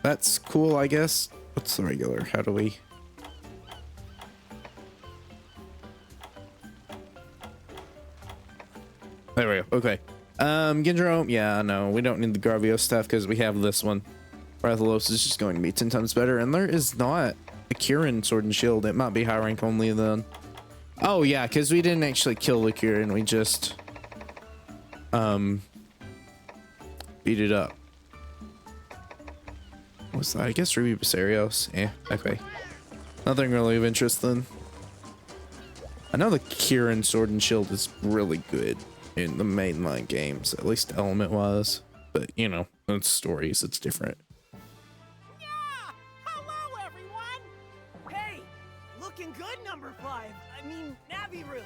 that's cool, I guess. What's the regular? How do we... There we go. Okay. Gendro, yeah, no, we don't need the Gravio stuff because we have this one. Rathalos is just going to be 10 times better, and there is not a Kieran Sword and Shield. It might be high rank only then. Oh yeah, because we didn't actually kill the Kieran, we just beat it up. What's that? I guess Ruby Basarios. Okay. Nothing really of interest then. I know the Kieran Sword and Shield is really good in the mainline games, at least element wise. But you know, it's stories, it's different. Yeah! Hello, everyone! Hey! Looking good, number 5. I mean, Naviru.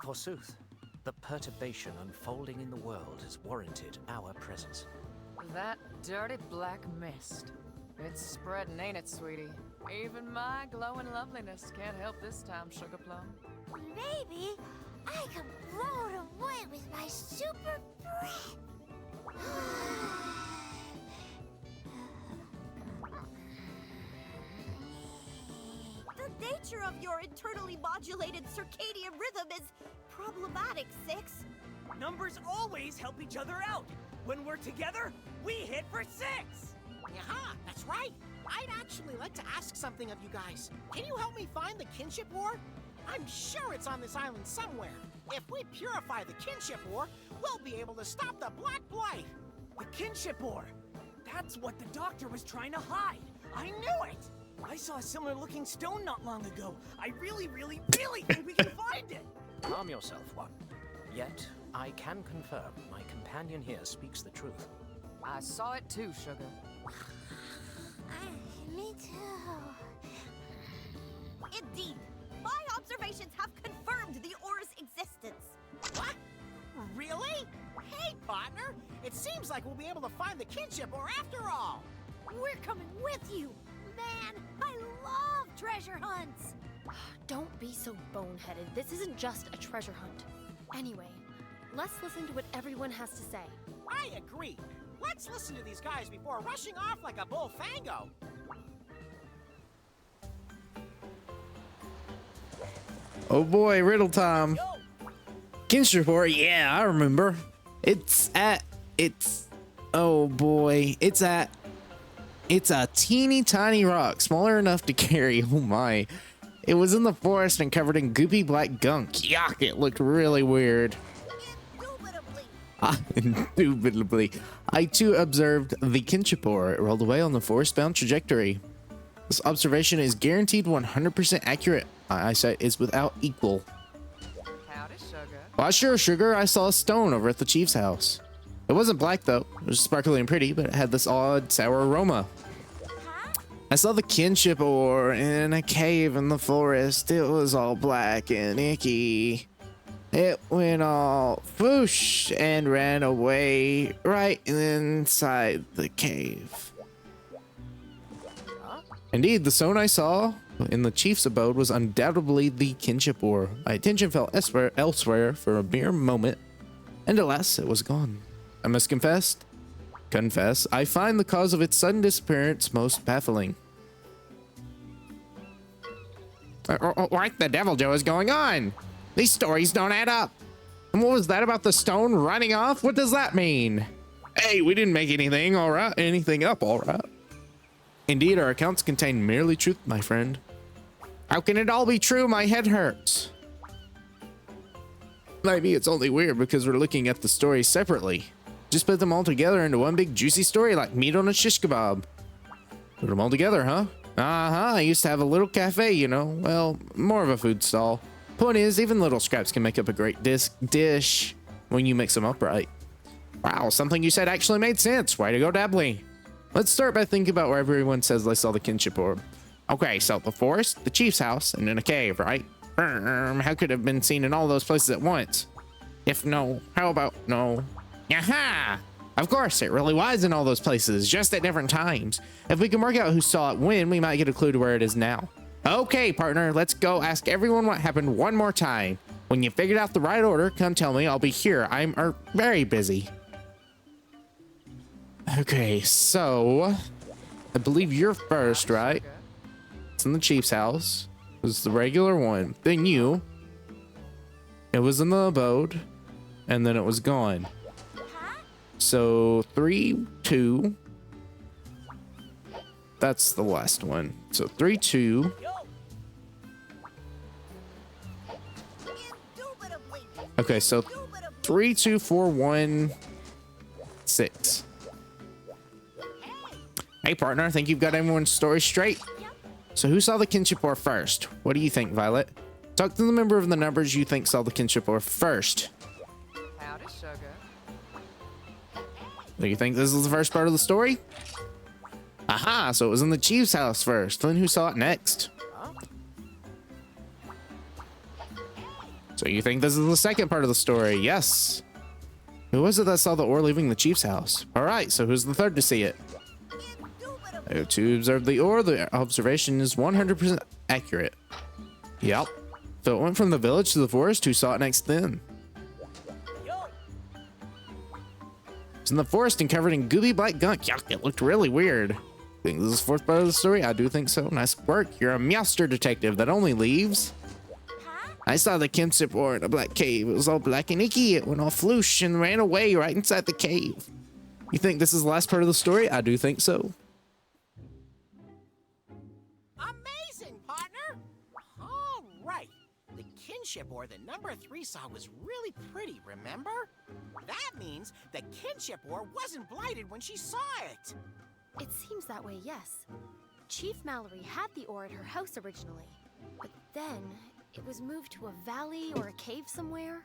Forsooth, the perturbation unfolding in the world has warranted our presence. That dirty black mist. It's spreading, ain't it, sweetie? Even my glowing loveliness can't help this time, Sugar Plum. Maybe I can blow it away with my super breath. The nature of your internally modulated circadian rhythm is problematic, Six. Numbers always help each other out. When we're together, we hit for 6. Yeah, that's right. I'd actually like to ask something of you guys. Can you help me find the kinship ore? I'm sure it's on this island somewhere. If we purify the kinship ore, we'll be able to stop the Black Blight. The kinship ore. That's what the doctor was trying to hide. I knew it. I saw a similar looking stone not long ago. I really think we can find it. Calm yourself, one. Yet, I can confirm my companion here speaks the truth. I saw it too, Sugar. Me too. Indeed, my observations have confirmed the ore's existence. What? Really? Hey, partner. It seems like we'll be able to find the kinship ore after all. We're coming with you. Man, I love treasure hunts. Don't be so boneheaded. This isn't just a treasure hunt. Anyway, let's listen to what everyone has to say. I agree. Let's listen to these guys before rushing off like a bull fango. Oh boy, riddle time. Kinship ore, yeah, I remember. Oh boy, it's a teeny tiny rock, smaller enough to carry. Oh my. It was in the forest and covered in goopy black gunk. Yuck, it looked really weird. Indubitably. I too observed the kinship ore. It rolled away on the forest-bound trajectory. This observation is guaranteed 100% accurate. My eyesight is without equal. Howdy, Sugar. Why sure, Sugar, I saw a stone over at the chief's house. It wasn't black though. It was sparkly and pretty, but it had this odd sour aroma. I saw the kinship ore in a cave in the forest. It was all black and icky. It went all whoosh and ran away right inside the cave. Indeed, the stone I saw in the chief's abode was undoubtedly the kinship ore. My attention fell elsewhere for a mere moment, and alas, it was gone. I must confess, I find the cause of its sudden disappearance most baffling. What the devil, Joe, is going on? These stories don't add up. And what was that about the stone running off? What does that mean? Hey, we didn't make anything up, all right. Indeed, our accounts contain merely truth, my friend. How can it all be true? My head hurts. Maybe it's only weird because we're looking at the stories separately. Just put them all together into one big juicy story like meat on a shish kebab. Put them all together, huh? I used to have a little cafe, you know. Well, more of a food stall. Point is, even little scraps can make up a great dish when you mix them up right. Wow, something you said actually made sense. Way to go, Dabbly. Let's start by thinking about where everyone says they saw the kinship orb. Okay, so the forest, the chief's house, and in a cave, right? How could it have been seen in all those places at once? If no, how about no? Aha! Of course, it really was in all those places, just at different times. If we can work out who saw it when, we might get a clue to where it is now. Okay, partner, let's go ask everyone what happened one more time. When you figured out the right order, come tell me. I'll be here. I'm very busy. Okay, so I believe you're first, right? It's in the chief's house. It was the regular one. Then you. It was in the abode. And then it was gone. So 3, 2. That's the last one. So 3, 2. Okay, so 3, 2, 4, 1, 6. Hey, partner, I think you've got everyone's story straight. So who saw the kinship ore first? What do you think, Violet? Talk to the member of the numbers you think saw the kinship ore first. Howdy, sugar. Do you think this is the first part of the story? Aha, so it was in the chief's house first. Then who saw it next? So you think this is the second part of the story? Yes. Who was it that saw the ore leaving the chief's house? All right, so who's the third to see it? To observe the ore, the observation is 100% accurate. Yep. So it went from the village to the forest. Who saw it next then? It's in the forest and covered in gooey black gunk. Yuck, it looked really weird. Think this is the fourth part of the story? I do think so. Nice work. You're a Remaster detective that only leaves. I saw the kinship ore in a black cave. It was all black and icky. It went all floosh and ran away right inside the cave. You think this is the last part of the story? I do think so. Amazing, partner! All right. The kinship ore that number 3 saw was really pretty, remember? That means the kinship ore wasn't blighted when she saw it. It seems that way, yes. Chief Mallory had the ore at her house originally, but then it was moved to a valley or a cave somewhere.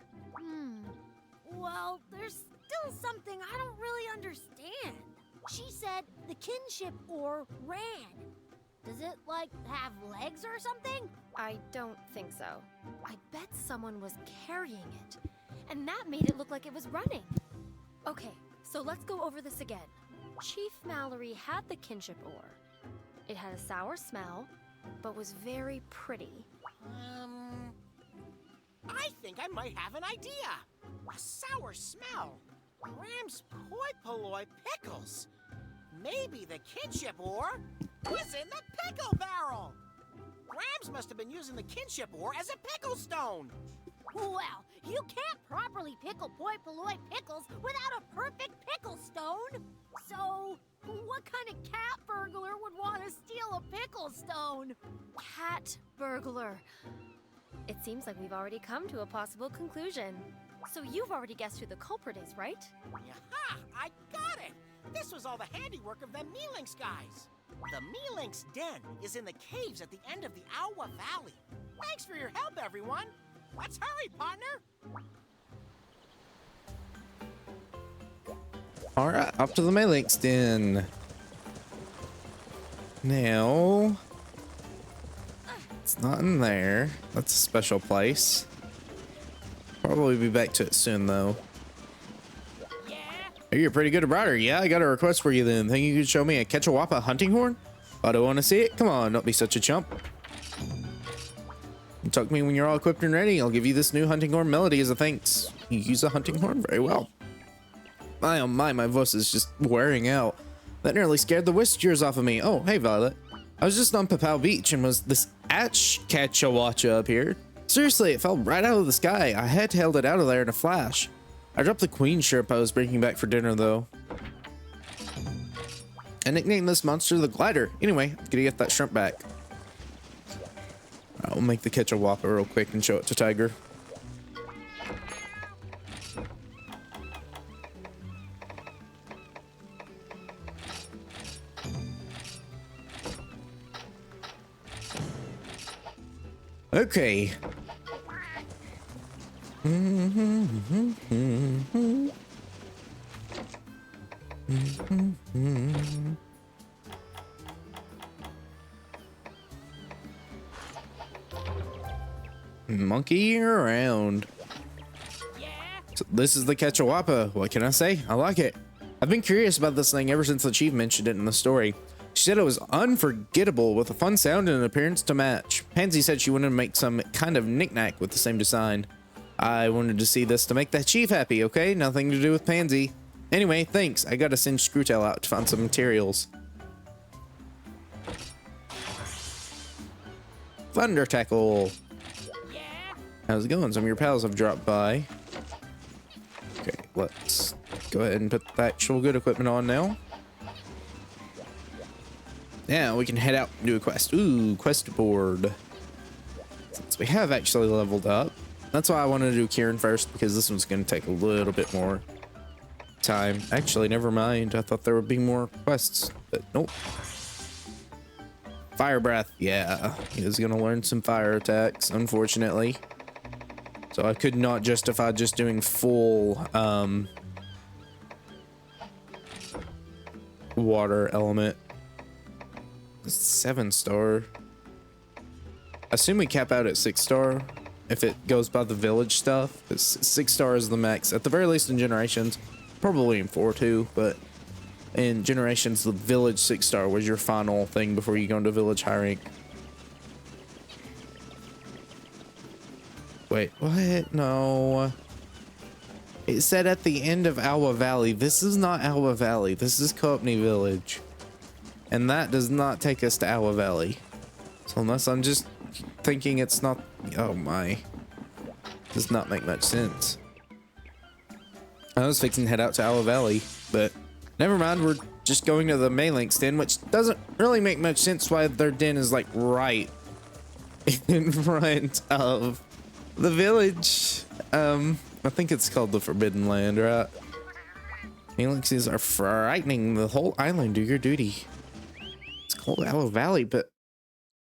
Well, there's still something I don't really understand. She said the kinship ore ran. Does it, like, have legs or something? I don't think so. I bet someone was carrying it, and that made it look like it was running. Okay, so let's go over this again. Chief Mallory had the kinship ore. It had a sour smell, but was very pretty. I think I might have an idea. A sour smell. Gram's poi polloi pickles. Maybe the kinship ore was in the pickle barrel. Grams must have been using the kinship ore as a pickle stone. Well, you can't properly pickle poi polloi pickles without a perfect pickle stone. So, what kind of cat burglar would want to steal a pickle stone? Cat burglar. It seems like we've already come to a possible conclusion. So you've already guessed who the culprit is, right? Aha! I got it! This was all the handiwork of the Mealinks guys. The Mealinks den is in the caves at the end of the Awa Valley. Thanks for your help, everyone. Let's hurry, partner. All right, up to the Mealinks den. Now, it's not in there. That's a special place. Probably be back to it soon, though. Hey, you're pretty good at rider. Yeah, I got a request for you then. Think you could show me a Quechawapa hunting horn? I don't want to see it. Come on, don't be such a chump. You talk to me when you're all equipped and ready. I'll give you this new hunting horn melody as a thanks. You use a hunting horn very well. My oh my voice is just wearing out. That nearly scared the whiskers off of me. Oh, hey, Violet. I was just on Papau Beach and was this Quechawacha up here. Seriously, it fell right out of the sky. I had held it out of there in a flash. I dropped the queen shrimp I was bringing back for dinner, though. I nicknamed this monster the Glider. Anyway, I'm gonna get that shrimp back. I'll make the Quechawapa real quick and show it to Tiger. Okay. Monkey around. So this is the Quechawapa. What can I say? I like it. I've been curious about this thing ever since the chief mentioned it in the story. She said it was unforgettable with a fun sound and an appearance to match. Pansy said she wanted to make some kind of knickknack with the same design. I wanted to see this to make the chief happy, okay? Nothing to do with Pansy. Anyway, thanks. I gotta send Screwtail out to find some materials. Thunder Tackle. How's it going? Some of your pals have dropped by. Okay, let's go ahead and put the actual good equipment on now. Now we can head out and do a quest. Ooh, quest board. Since we have actually leveled up, that's why I wanted to do Kieran first, because this one's going to take a little bit more time. Actually, never mind. I thought there would be more quests, but nope. Fire breath. Yeah, he was going to learn some fire attacks, unfortunately. So I could not justify just doing full water element. 7-star. I assume we cap out at 6-star if it goes by the village stuff. 6-star is the max, at the very least in Generations. Probably in 4 too, but in Generations, the village 6-star was your final thing before you go into village high rank. Wait, what? No. It said at the end of Alwa Valley. This is not Alwa Valley. This is Coopney Village. And that does not take us to Alwa Valley. So unless I'm just thinking it's not... Oh my. Does not make much sense. I was fixing to head out to Alwa Valley, but never mind. We're just going to the Maylink's den, which doesn't really make much sense why their den is like right in front of the village. I think it's called the Forbidden Land, right? Maylink's are frightening the whole island. Do your duty. It's called Alwa Valley, but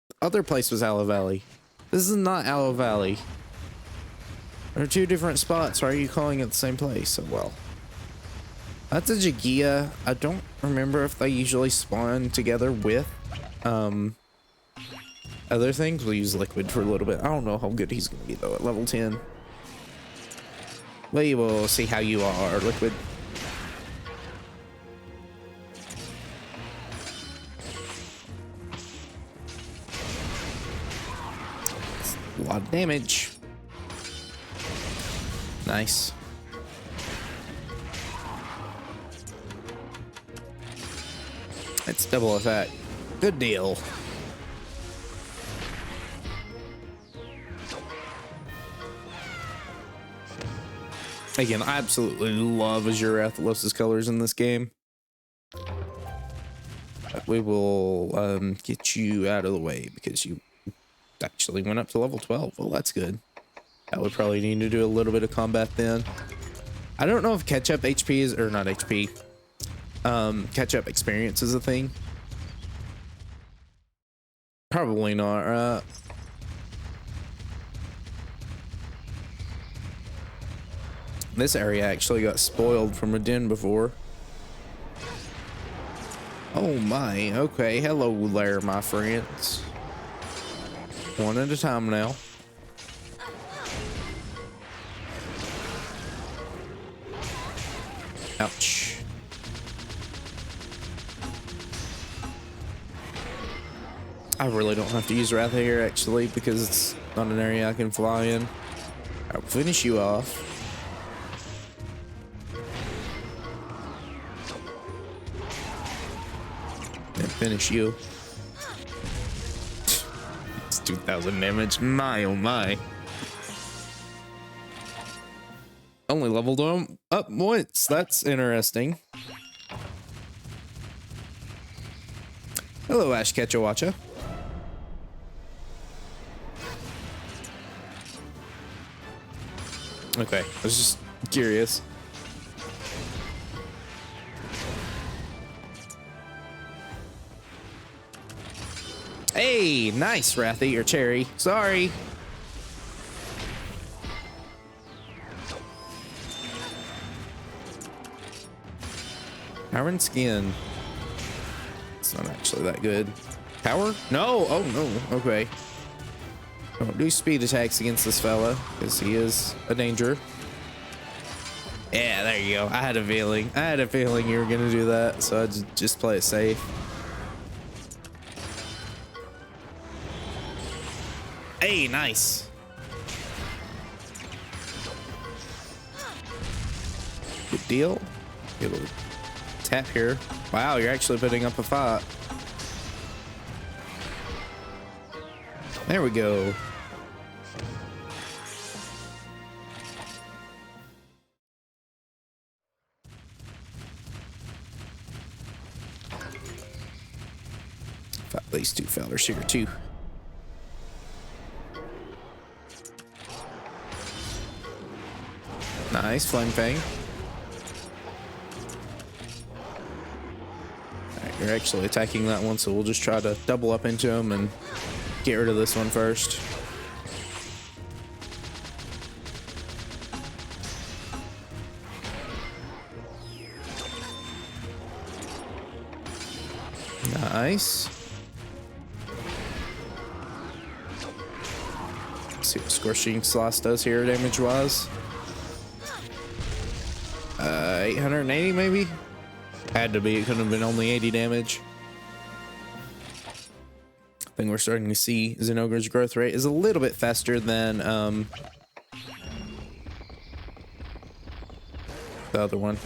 the other place was Alwa Valley. This is not Alwa Valley. There are 2 different spots. Why are you calling it the same place? Oh, well. That's a Jagia. I don't remember if they usually spawn together with other things. We'll use Liquid for a little bit. I don't know how good he's going to be, though, at level 10. We will see how you are, Liquid. That's a lot of damage. Nice. It's double attack. Good deal. Again, I absolutely love Azure Athelos' colors in this game. But we will get you out of the way because you actually went up to level 12. Well, that's good. I would probably need to do a little bit of combat then. I don't know if catch-up HP is, or not HP, catch-up experience is a thing. Probably not, right? This area actually got spoiled from a den before. Oh my, okay. Hello there, my friends. One at a time now. Ouch. I really don't have to use Wrath here, actually, because it's not an area I can fly in. I'll finish you off. And finish you. It's 2,000 damage. My, oh my. Only leveled them up once. That's interesting. Hello, Ash Ketchawacha. Okay, I was just curious. Hey, nice, Wrathy, or Cherry. Sorry. Power and skin. It's not actually that good. Power? No. Oh, no. Okay. Don't do speed attacks against this fella, because he is a danger. Yeah, there you go. I had a feeling. I had a feeling you were going to do that, so I just play it safe. Hey, nice. Good deal. Able to tap here. Wow, you're actually putting up a fight. There we go. These two fellas here too. Nice, Flame Fang. Alright, you're actually attacking that one, so we'll just try to double up into him and get rid of this one first. Nice. Let's see what Scorching Slice does here damage-wise. 880 maybe? Had to be, it couldn't have been only 80 damage. I think we're starting to see Zinogre's growth rate is a little bit faster than the other one.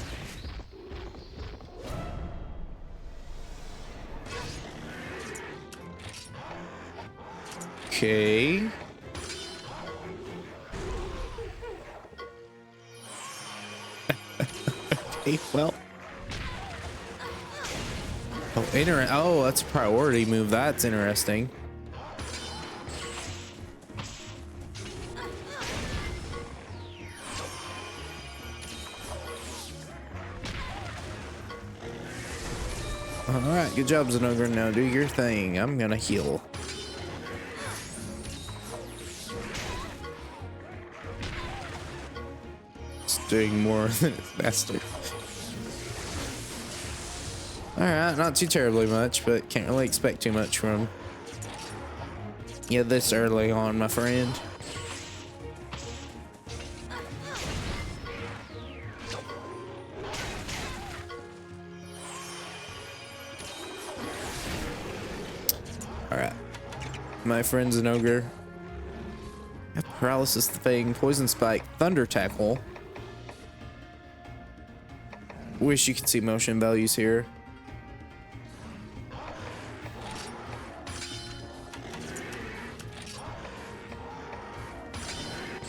Okay. Okay, well. Oh, that's a priority move. That's interesting. All right, good job, Zinogre. Now do your thing. I'm gonna heal. It's doing more than it's faster. Alright, not too terribly much, but can't really expect too much from you this early on, my friend. Alright. My friend Zinogre. Paralysis the Fang, Poison Spike, Thunder Tackle. Wish you could see motion values here.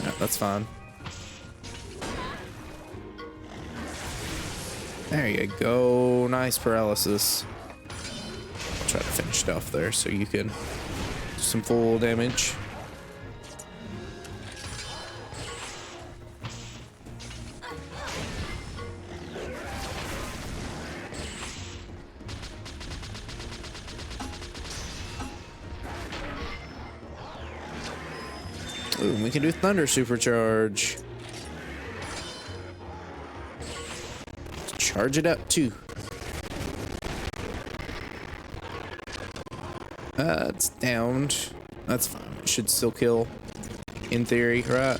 No, that's fine. There you go. Nice paralysis. I'll try to finish it off there so you can do some full damage. Ooh, we can do Thunder Supercharge. Charge it up too. It's downed. That's fine. It should still kill in theory, right?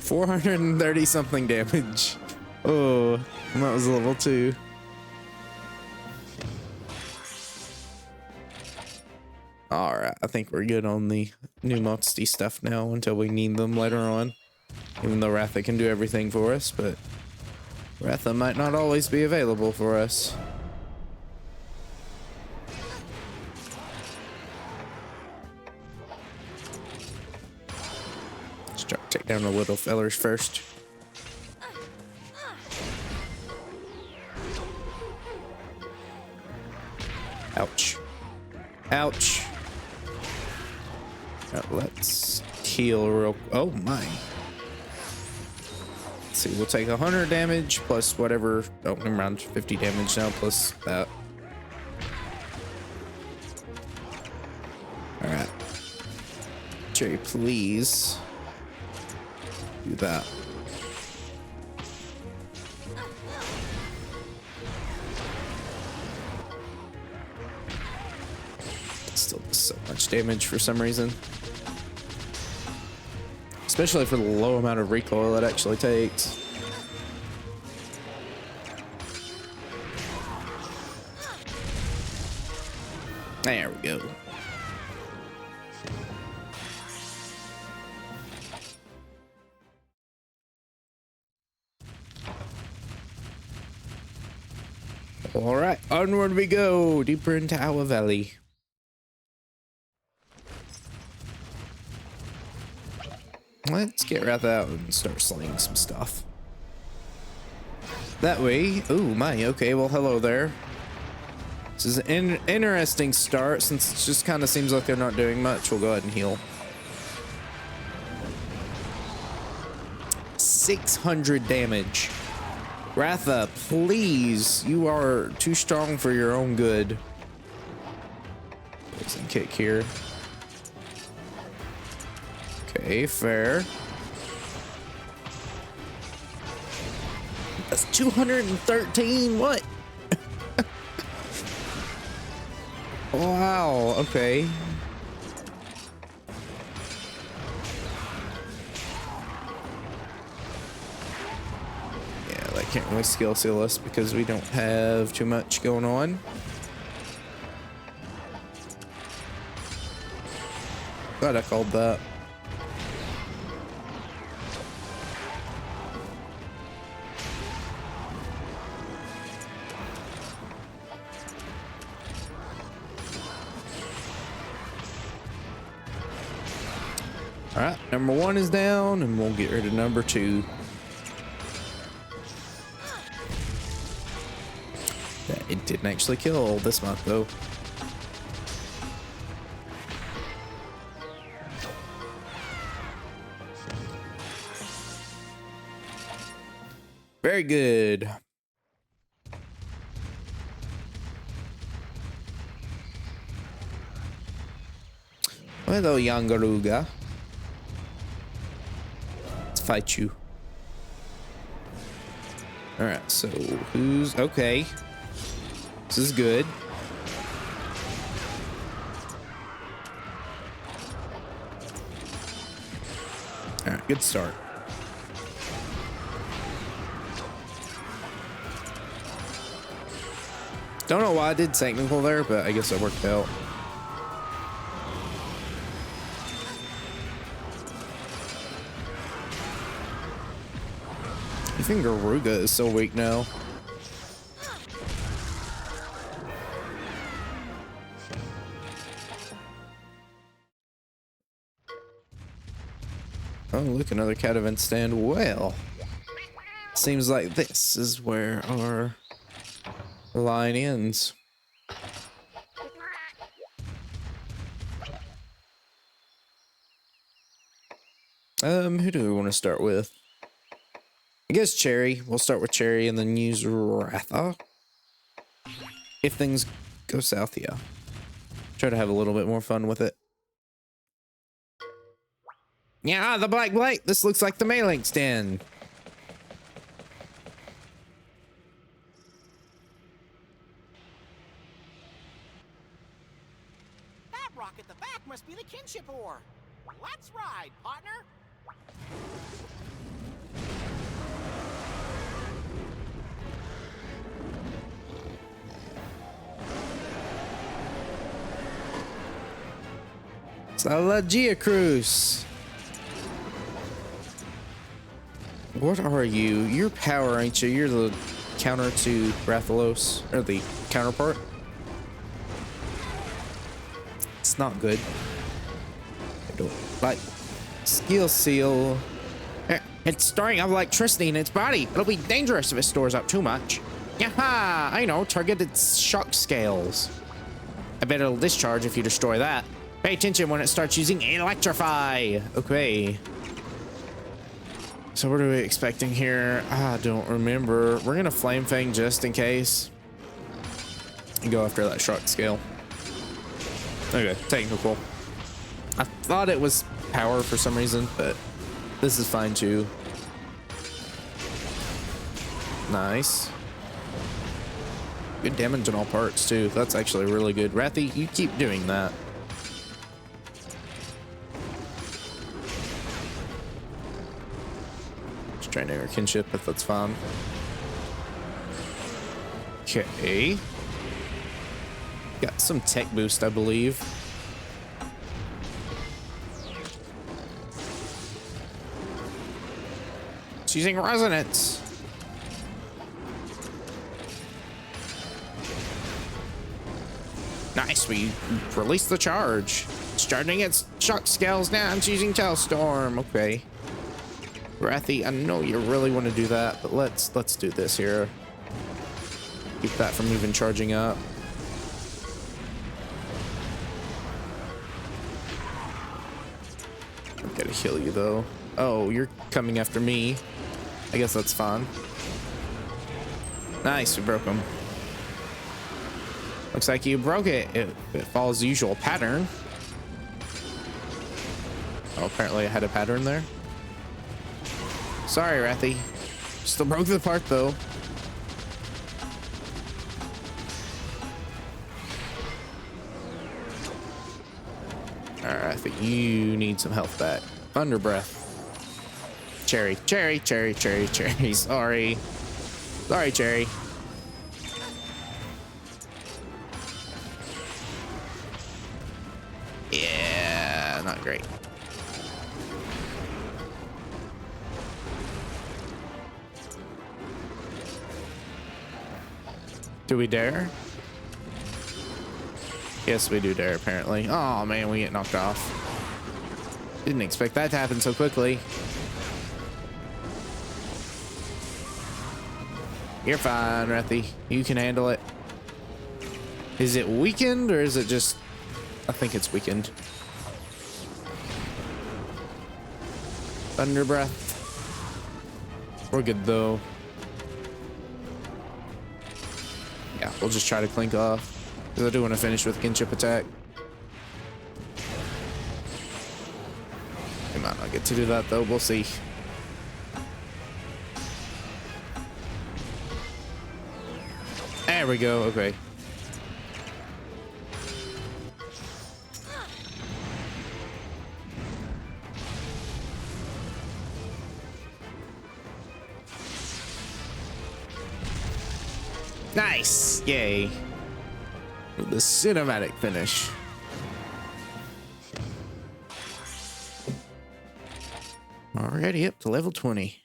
$430 something damage. Oh, and that was level 2. All right, I think we're good on the new Modesty stuff now until we need them later on. Even though Ratha can do everything for us, but Ratha might not always be available for us. Let's try to take down the little fellers first. Ouch. Ouch. Now let's heal real. Oh my. Let's see, we'll take 100 damage plus whatever. Oh, never mind. 50 damage now plus that. Alright. Jerry, please do that. Still does so much damage for some reason. Especially for the low amount of recoil it actually takes. There we go. onward we go, deeper into our valley. Let's get right out and start slaying some stuff. That way. Oh my, okay, well hello there. This is an interesting start since it just kind of seems like they're not doing much. We'll go ahead and heal. 600 damage. Ratha, please, you are too strong for your own good. Poison kick here. Okay, fair. That's 213. What? Wow. Okay. Yeah, that can't really skill seal us because we don't have too much going on. Glad I called that. All right, number 1 is down, and we'll get rid of number 2. It didn't actually kill this month, though. Very good. Hello, Yangaruga. Fight you. All right, so who's okay? This is good. All right, good start. Don't know why I did technical there, but I guess it worked out. I think Garuga is so weak now. Oh, look, another cat event stand. Well, seems like this is where our line ends. Who do we want to start with? I guess Cherry. We'll start with Cherry and then use Ratha. If things go south, yeah. Try to have a little bit more fun with it. Yeah, the Black Blake. This looks like the mailing stand. That rock at the back must be the kinship ore. Let's ride, partner. Salagia Cruz. What are you? You're power, ain't you? You're the counter to Rathalos, or the counterpart. It's not good. I don't like skill seal. It's storing up electricity in its body. It'll be dangerous if it stores up too much. Yaha! I know. Target its shock scales. I bet it'll discharge if you destroy that. Pay attention when it starts using electrify. Okay. So what are we expecting here? I don't remember. We're gonna flame fang just in case. And go after that shock scale. Okay, technical. I thought it was power for some reason, but this is fine too. Nice. Good damage in all parts too. That's actually really good. Rathy, you keep doing that. Just trying to air kinship, but that's fine. Okay. Got some tech boost, I believe. It's using resonance. Nice, we released the charge. Starting its shock scales now. I'm choosing Tailstorm. Okay. Wrathy, I know you really want to do that, but let's do this here. Keep that from even charging up. I'm gonna kill you though. Oh, you're coming after me. I guess that's fine. Nice, we broke him. Looks like you broke it. It follows the usual pattern. Oh, apparently I had a pattern there. Sorry, Wrathy. Still broke the part though. Alright, I think you need some health back. Thunder breath. Cherry. Sorry. Sorry, Cherry. Yeah, not great. Do we dare? Yes, we do dare, apparently. Oh, man, we get knocked off. Didn't expect that to happen so quickly. You're fine, Wrathy. You can handle it. Is it weakened, or is it just... I think it's weakened. Thunder breath. We're good, though. Yeah, we'll just try to clink off. Because I do want to finish with kinship attack. We might not get to do that, though. We'll see. There we go. Okay. Nice. Yay. The cinematic finish. Already up to level 20.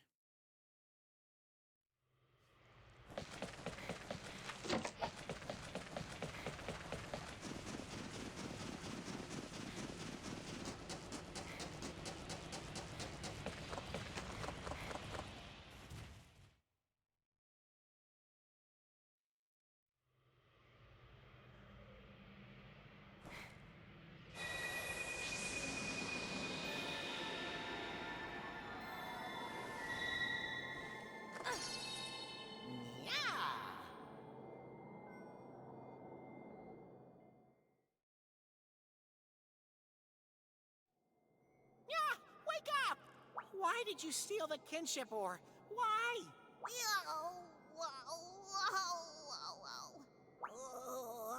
Why did you steal the kinship ore? Why?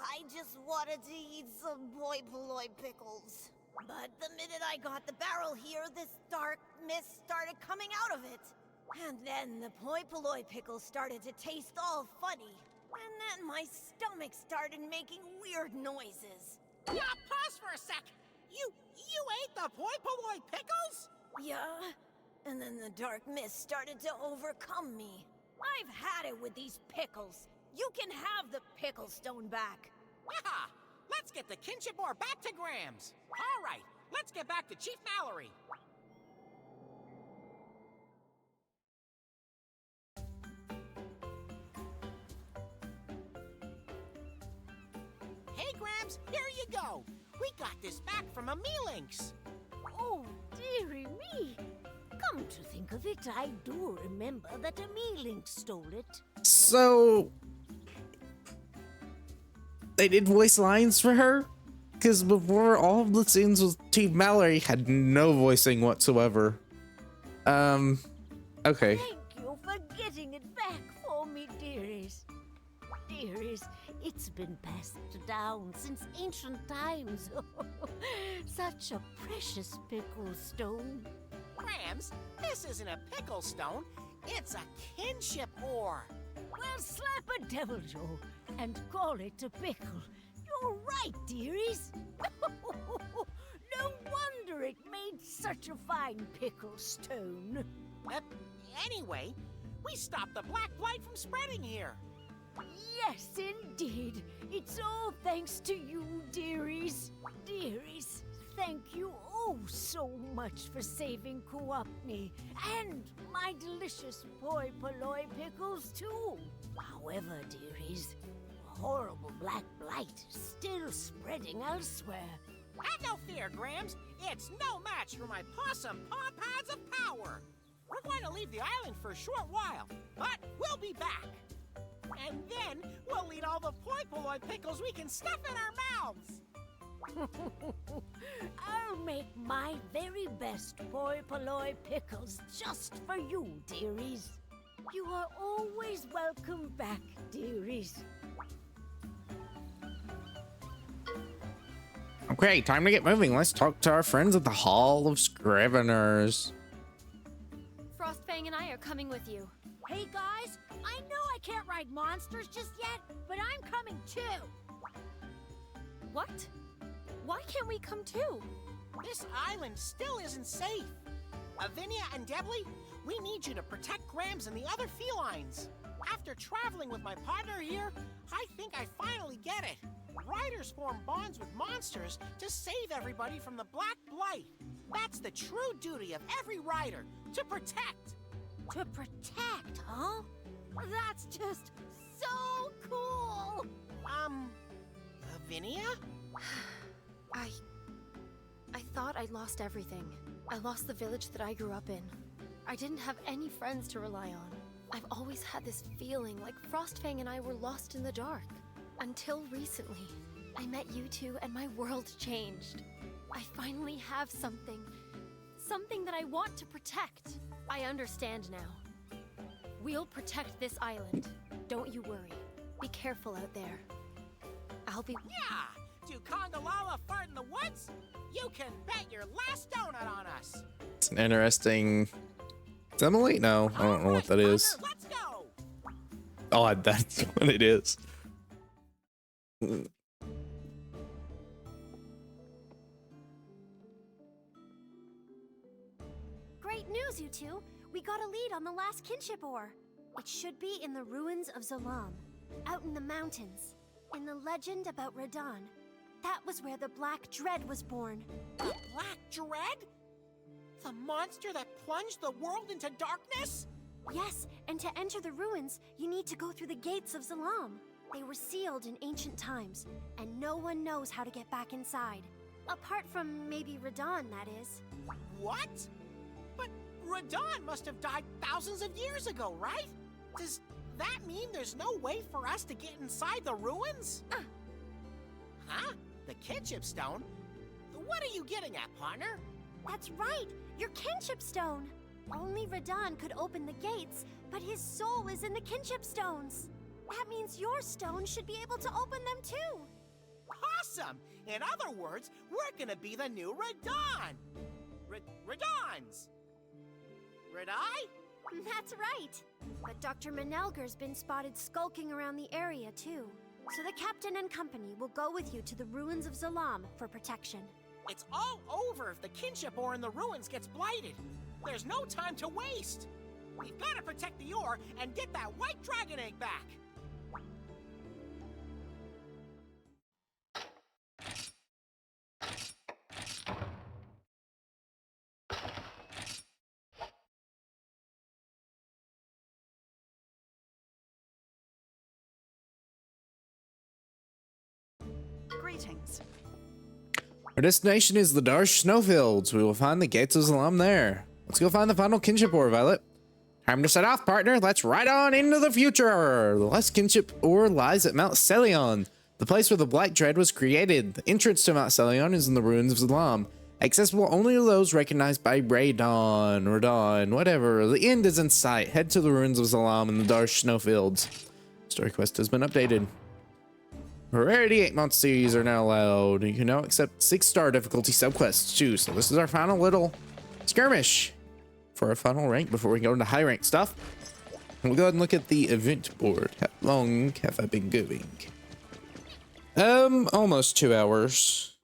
I just wanted to eat some boy polloi pickles. But the minute I got the barrel here, this dark mist started coming out of it. And then the poi polloi pickles started to taste all funny. And then my stomach started making weird noises. Yeah, pause for a sec. You ate the poi polloi pickles? Yeah. And then the dark mist started to overcome me. I've had it with these pickles. You can have the pickle stone back. Yeah, let's get the kinship ore back to Grams. All right, let's get back to Chief Mallory. Hey, Grams, here you go. We got this back from a Mealinx. Oh, dearie me. Come to think of it, I do remember that a Mealinx stole it. So... they did voice lines for her? Because before, all of the scenes with Chief Mallory had no voicing whatsoever. Okay. Thank you for getting it back for me, dearies. Dearies, it's been passed down since ancient times. Such a precious pickle stone. Grams, this isn't a pickle stone. It's a kinship ore. Well, slap a devil, Joe, and call it a pickle. You're right, dearies. No wonder it made such a fine pickle stone. Anyway, we stopped the Black Blight from spreading here. Yes, indeed. It's all thanks to you, dearies. Dearies, thank you oh so much for saving Kuopni and my delicious poi polloi pickles too. However, dearies, the horrible black blight is still spreading elsewhere. Have no fear, Grams. It's no match for my possum paw pads of power. We're going to leave the island for a short while, but we'll be back. And then we'll eat all the poi polloi pickles we can stuff in our mouths. I'll make my very best poi polloi pickles just for you, dearies. You are always welcome back, dearies. Okay, time to get moving. Let's talk to our friends at the Hall of Scriveners. Frostfang and I are coming with you. Hey guys, I know I can't ride monsters just yet, but I'm coming too. What? Why can't we come too? This island still isn't safe. Avinia and Debly, we need you to protect Grams and the other felines. After traveling with my partner here, I think I finally get it. Riders form bonds with monsters to save everybody from the Black Blight. That's the true duty of every rider, to protect. To protect, huh? That's just so cool! Avinia? I thought I'd lost everything. I lost the village that I grew up in. I didn't have any friends to rely on. I've always had this feeling like Frostfang and I were lost in the dark. Until recently, I met you two and my world changed. I finally have something. Something that I want to protect. I understand now. We'll protect this island. Don't you worry. Be careful out there. I'll be... Yeah! Do Kongalala fart in the woods? You can bet your last donut on us! It's an interesting... Simile? No, I don't know what that is. Let's go! Oh, that's what it is. Great news, you two. We got a lead on the last kinship ore. It should be in the ruins of Zalam, out in the mountains. In the legend about Radon. That was where the Black Dread was born. The Black Dread? The monster that plunged the world into darkness? Yes, and to enter the ruins, you need to go through the gates of Zalam. They were sealed in ancient times, and no one knows how to get back inside. Apart from maybe Radon, that is. What? But Radon must have died thousands of years ago, right? Does that mean there's no way for us to get inside the ruins? Huh? The kinship stone? What are you getting at, partner? That's right, your kinship stone. Only Radon could open the gates, but his soul is in the kinship stones. That means your stone should be able to open them too. Awesome! In other words, we're gonna be the new Radon! Radons! Radai? That's right. But Dr. Manelger's been spotted skulking around the area too. So the captain and company will go with you to the ruins of Zalam for protection. It's all over if the kinship ore in the ruins gets blighted. There's no time to waste. We've got to protect the ore and get that white dragon egg back. Greetings. Our destination is the Darsh Snowfields. We will find the gates of Zalam there. Let's go find the final kinship ore, Violet. Time to set off, partner. Let's ride on into the future. The last kinship ore lies at Mount Celion, the place where the Black Dread was created. The entrance to Mount Celion is in the ruins of Zalam, accessible only to those recognized by Radon, whatever. The end is in sight. Head to the ruins of Zalam in the Darsh Snowfields. Story quest has been updated. Rarity 8 month series are now allowed. You can now accept 6-star difficulty subquests too. So this is our final little skirmish for our final rank before we go into high rank stuff. We'll go ahead and look at the event board. How long have I been going? Almost 2 hours.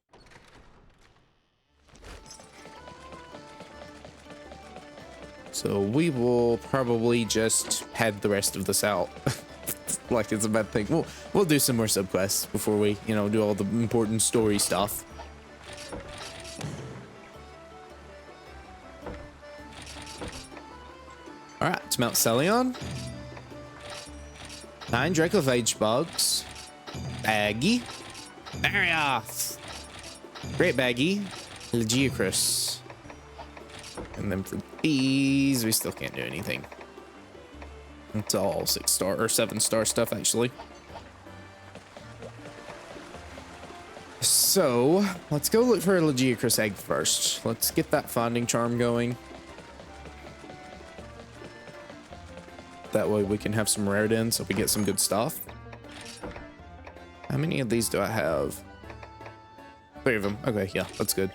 So we will probably just pad the rest of this out. like it's a bad thing. We'll do some more subquests before we, you know, do all the important story stuff. All right, it's Mount Celion. 9 Dracophage bugs. Baggy. Barioth. Great Baggy. Legiacrus. And then for these, we still can't do anything. It's all 6-star or 7-star stuff, actually. So let's go look for a Legiacrus egg first. Let's get that finding charm going. That way we can have some rared in, so we get some good stuff. How many of these do I have? 3 of them. Okay, yeah, that's good.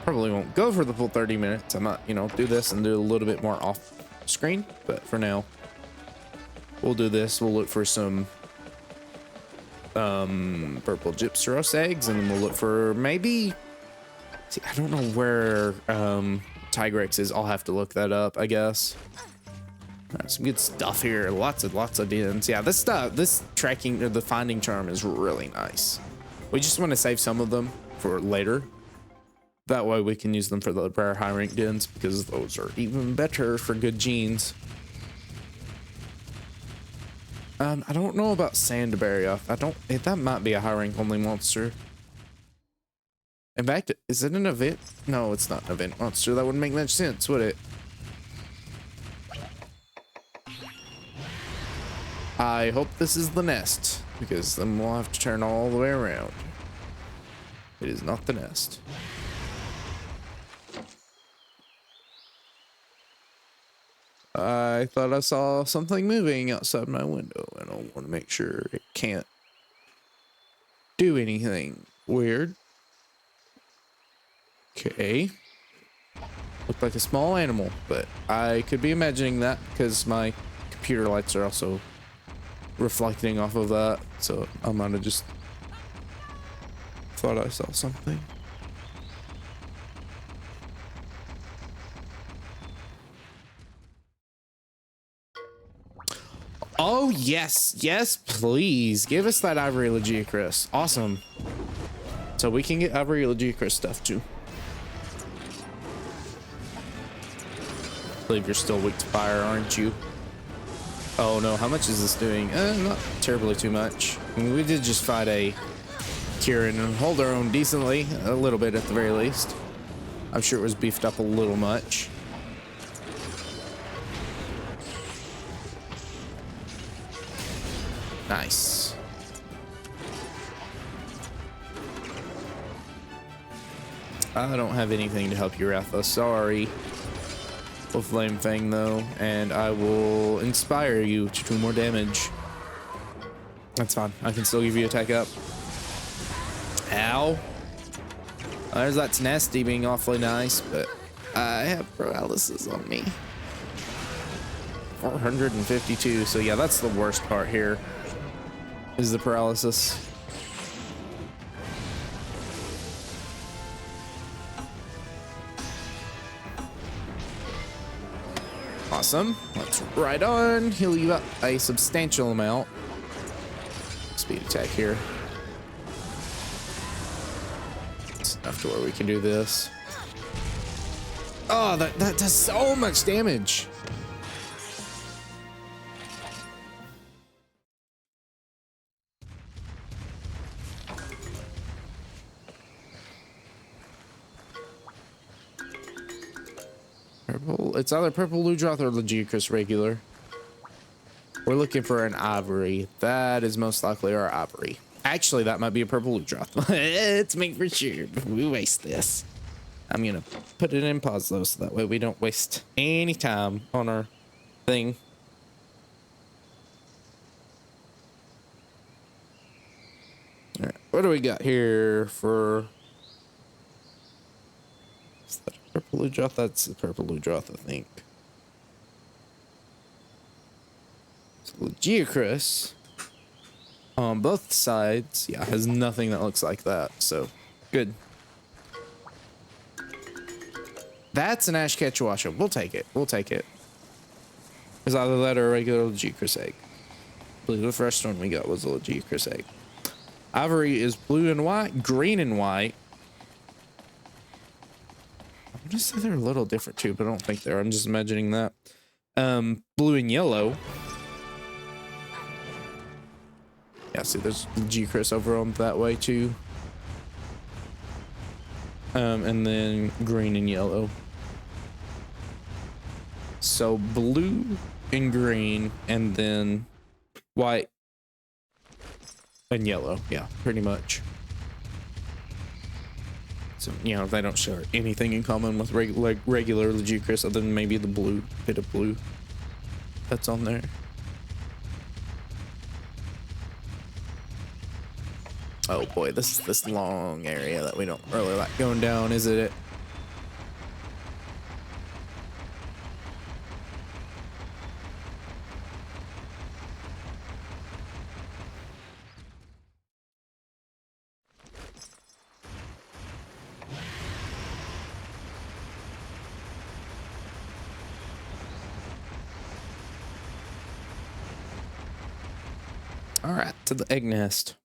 Probably won't go for the full 30 minutes. I might, you know, do this and do a little bit more off screen, but for now, we'll do this. We'll look for some purple Gypsyros eggs, and then we'll look for maybe... See, I don't know where Tigrex is. I'll have to look that up, I guess. Some good stuff here. Lots of dens. Yeah, this stuff, this tracking, or the finding charm is really nice. We just want to save some of them for later. That way we can use them for the rare high rank dens, because those are even better for good genes. I don't know about Sandbarioth. That might be a high rank only monster. In fact, is it an event? No, it's not an event monster. That wouldn't make much sense, would it? I hope this is the nest, because then we'll have to turn all the way around. It is not the nest. I thought I saw something moving outside my window, and I want to make sure it can't do anything weird. Okay. Looked like a small animal, but I could be imagining that because my computer lights are also reflecting off of that, so I might have just thought I saw something. Oh, yes. Yes, please. Give us that Ivory Legiacrus. Awesome. So we can get Ivory Legiacrus stuff too. I believe you're still weak to fire, aren't you? Oh no, how much is this doing? Not terribly too much. I mean, we did just fight a Kieran and hold our own decently, a little bit at the very least. I'm sure it was beefed up a little much. Nice. I don't have anything to help you, Ratha. Sorry. We'll Flame Fang though, and I will inspire you to do more damage. That's fine. I can still give you attack up. Ow. There's that Tenacity being awfully nice, but I have paralysis on me. 452. So yeah, that's the worst part here. Is the paralysis. Awesome. Let's right on. Heal you up a substantial amount. Speed attack here. It's enough to where we can do this. Oh, that does so much damage. Purple. It's either purple Ludroth or Legiacrus regular. We're looking for an Ivory. That is most likely our Ivory. Actually, that might be a purple Ludroth. Let's make for sure before we waste this. I'm gonna put it in pause though, so that way we don't waste any time on our thing. All right, what do we got here for? Is that a purple Ludroth? That's a purple Ludroth, I think. So Legiacrus on both sides, yeah, has nothing that looks like that. So good. That's an Ash Ketchwasha. We'll take it. We'll take it. It's either that or a regular Legicrus egg. I believe the first one we got was a Legicrus egg. Ivory is blue and white, green and white. I'm gonna say they're a little different too, but I don't think they're. I'm just imagining that. Blue and yellow. Yeah, see, there's Legicrus over on that way too. And then green and yellow. So blue and green, and then white and yellow. Yeah, pretty much. So, you know, they don't share anything in common with regular Legicrus other than maybe the blue, bit of blue that's on there. Oh boy, this is this long area that we don't really like going down, isn't it? All right, to the egg nest.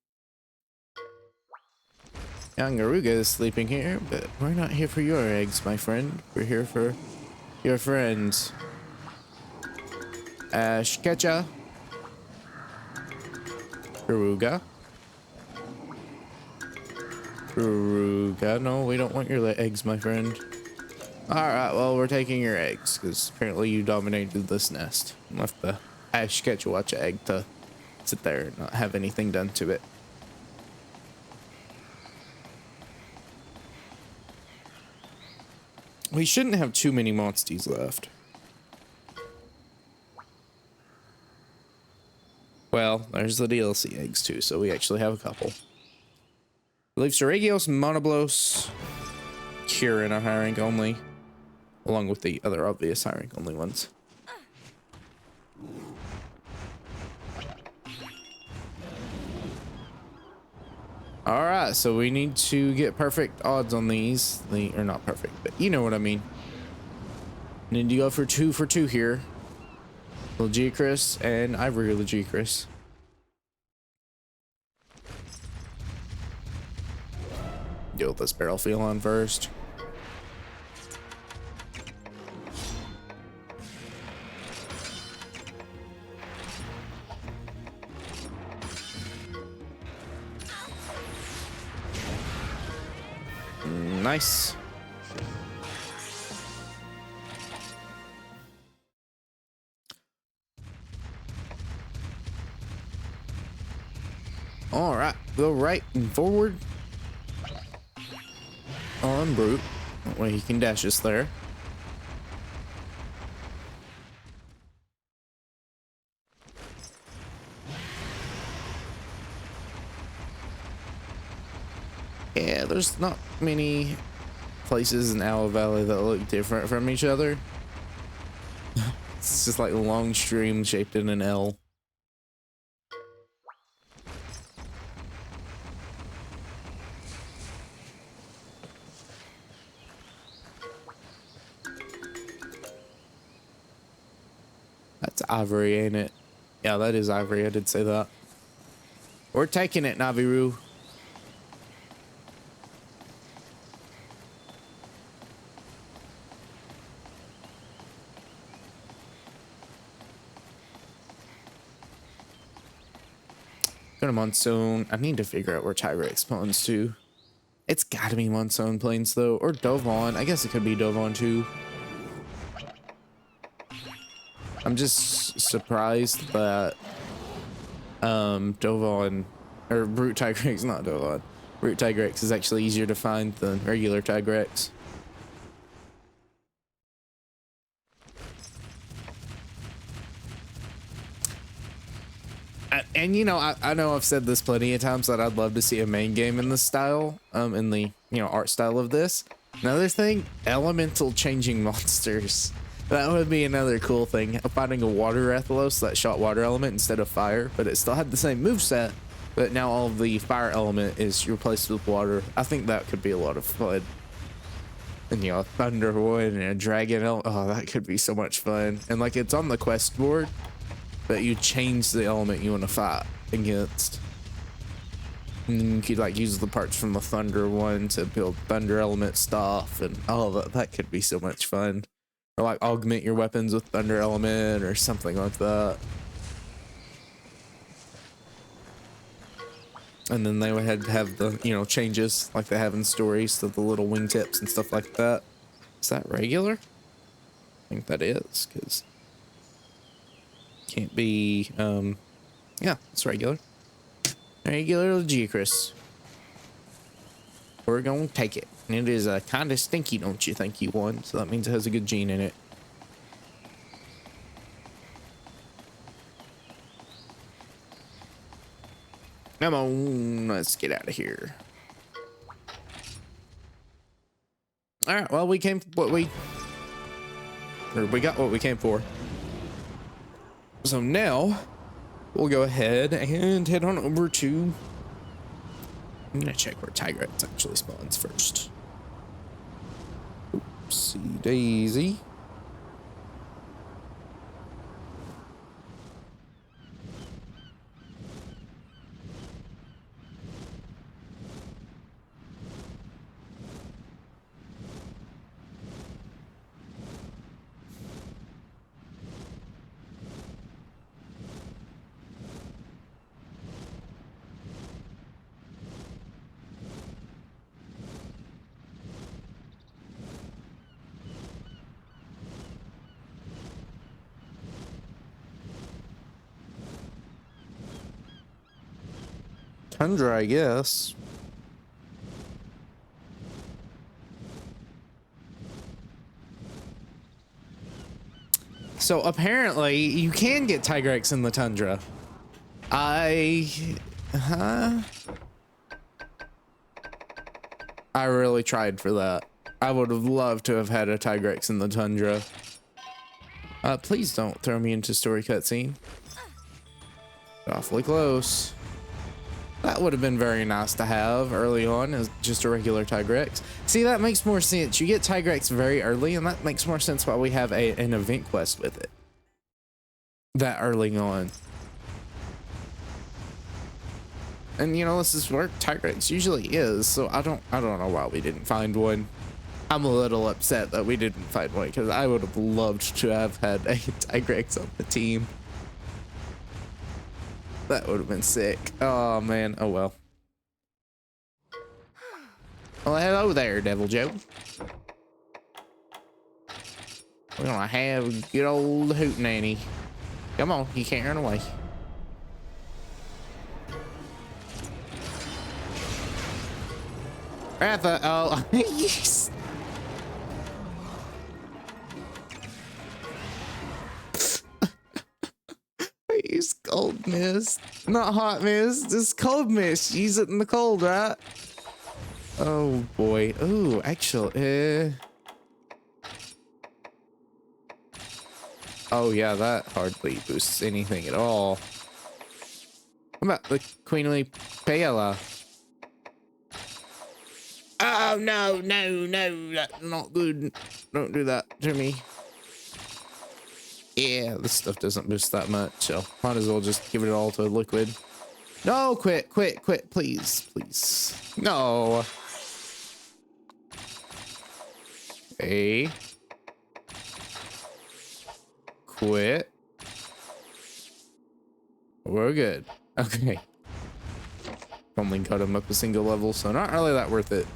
Young Garuga is sleeping here, but we're not here for your eggs, my friend. We're here for your friends. Ashkecha. Garuga. Garuga. No, we don't want your eggs, my friend. Alright, well, we're taking your eggs, because apparently you dominated this nest. And left the Ashkecha egg to sit there and not have anything done to it. We shouldn't have too many monsties left. Well, there's the DLC eggs too, so we actually have a couple. I believe Seregios, Monoblos, Kirin are high rank only, along with the other obvious high rank only ones. Alright, so we need to get perfect odds on these. Or not perfect, but you know what I mean. Need to go for 2 for 2 here. Legicrus and Ivory Legicrus. Get with this barrel feel on first. Nice. All right, go right and forward on Brute. That way he can dash us there. Yeah, there's not many places in Owl Valley that look different from each other. It's just like a long stream shaped in an L. That's Ivory, ain't it? Yeah, that is Ivory. I did say that. We're taking it, Naviru. Go to Monsoon. I need to figure out where Tigrex spawns to. It's gotta be Monsoon Plains though, or Dovon. I guess it could be Dovon too. I'm just surprised that Dovon or Brute Tigrex, not Dovon. Brute Tigrex is actually easier to find than regular Tigrex. And you know, I know I've said this plenty of times that I'd love to see a main game in this style, in the, you know, art style of this. Another thing, elemental changing monsters. That would be another cool thing. Finding a water Rathalos that shot water element instead of fire, but it still had the same moveset, but now all of the fire element is replaced with water. I think that could be a lot of fun. And you know, a thunder one and a dragon element. Oh, that could be so much fun. And like it's on the quest board, but you change the element you want to fight against. And then you could like use the parts from the thunder one to build thunder element stuff, and oh, that could be so much fun. Or like augment your weapons with thunder element or something like that. And then they would have the, you know, changes like they have in stories to the little wingtips and stuff like that. Is that regular? I think that is, because can't be, yeah, it's regular. Regular Geocris. We're gonna take it. And it is kind of stinky, don't you think, you won? So that means it has a good gene in it. Come on, let's get out of here. All right, well, we got what we came for. So now we'll go ahead and head on over to, I'm gonna check where Tigrex actually spawns first. Oopsie daisy. Tundra, I guess. So apparently you can get Tigrex in the tundra. I really tried for that. I would have loved to have had a Tigrex in the tundra. Please don't throw me into story cutscene. Awfully close. That would have been very nice to have early on as just a regular Tigrex. See, that makes more sense. You get Tigrex very early, and that makes more sense why we have an event quest with it that early on. And you know, this is where Tigrex usually is, so I don't know why we didn't find one. I'm a little upset that we didn't find one because I would have loved to have had a Tigrex on the team. That would have been sick. Oh man. Oh well. Well, hello there, Devil Joe. We're gonna have a good old hootenanny. Come on, you can't run away. Ratha, oh, yes. Use cold mist, not hot mist, just cold mist. Use it in the cold, right? Oh boy. Oh, actually, oh yeah, that hardly boosts anything at all. What about the Queenly Paella? Oh no, that's not good. Don't do that to me. Yeah, this stuff doesn't boost that much, so might as well just give it all to a liquid. No, quit, please. No. Okay. Quit. We're good. Okay. Only got him up a single level, so not really that worth it.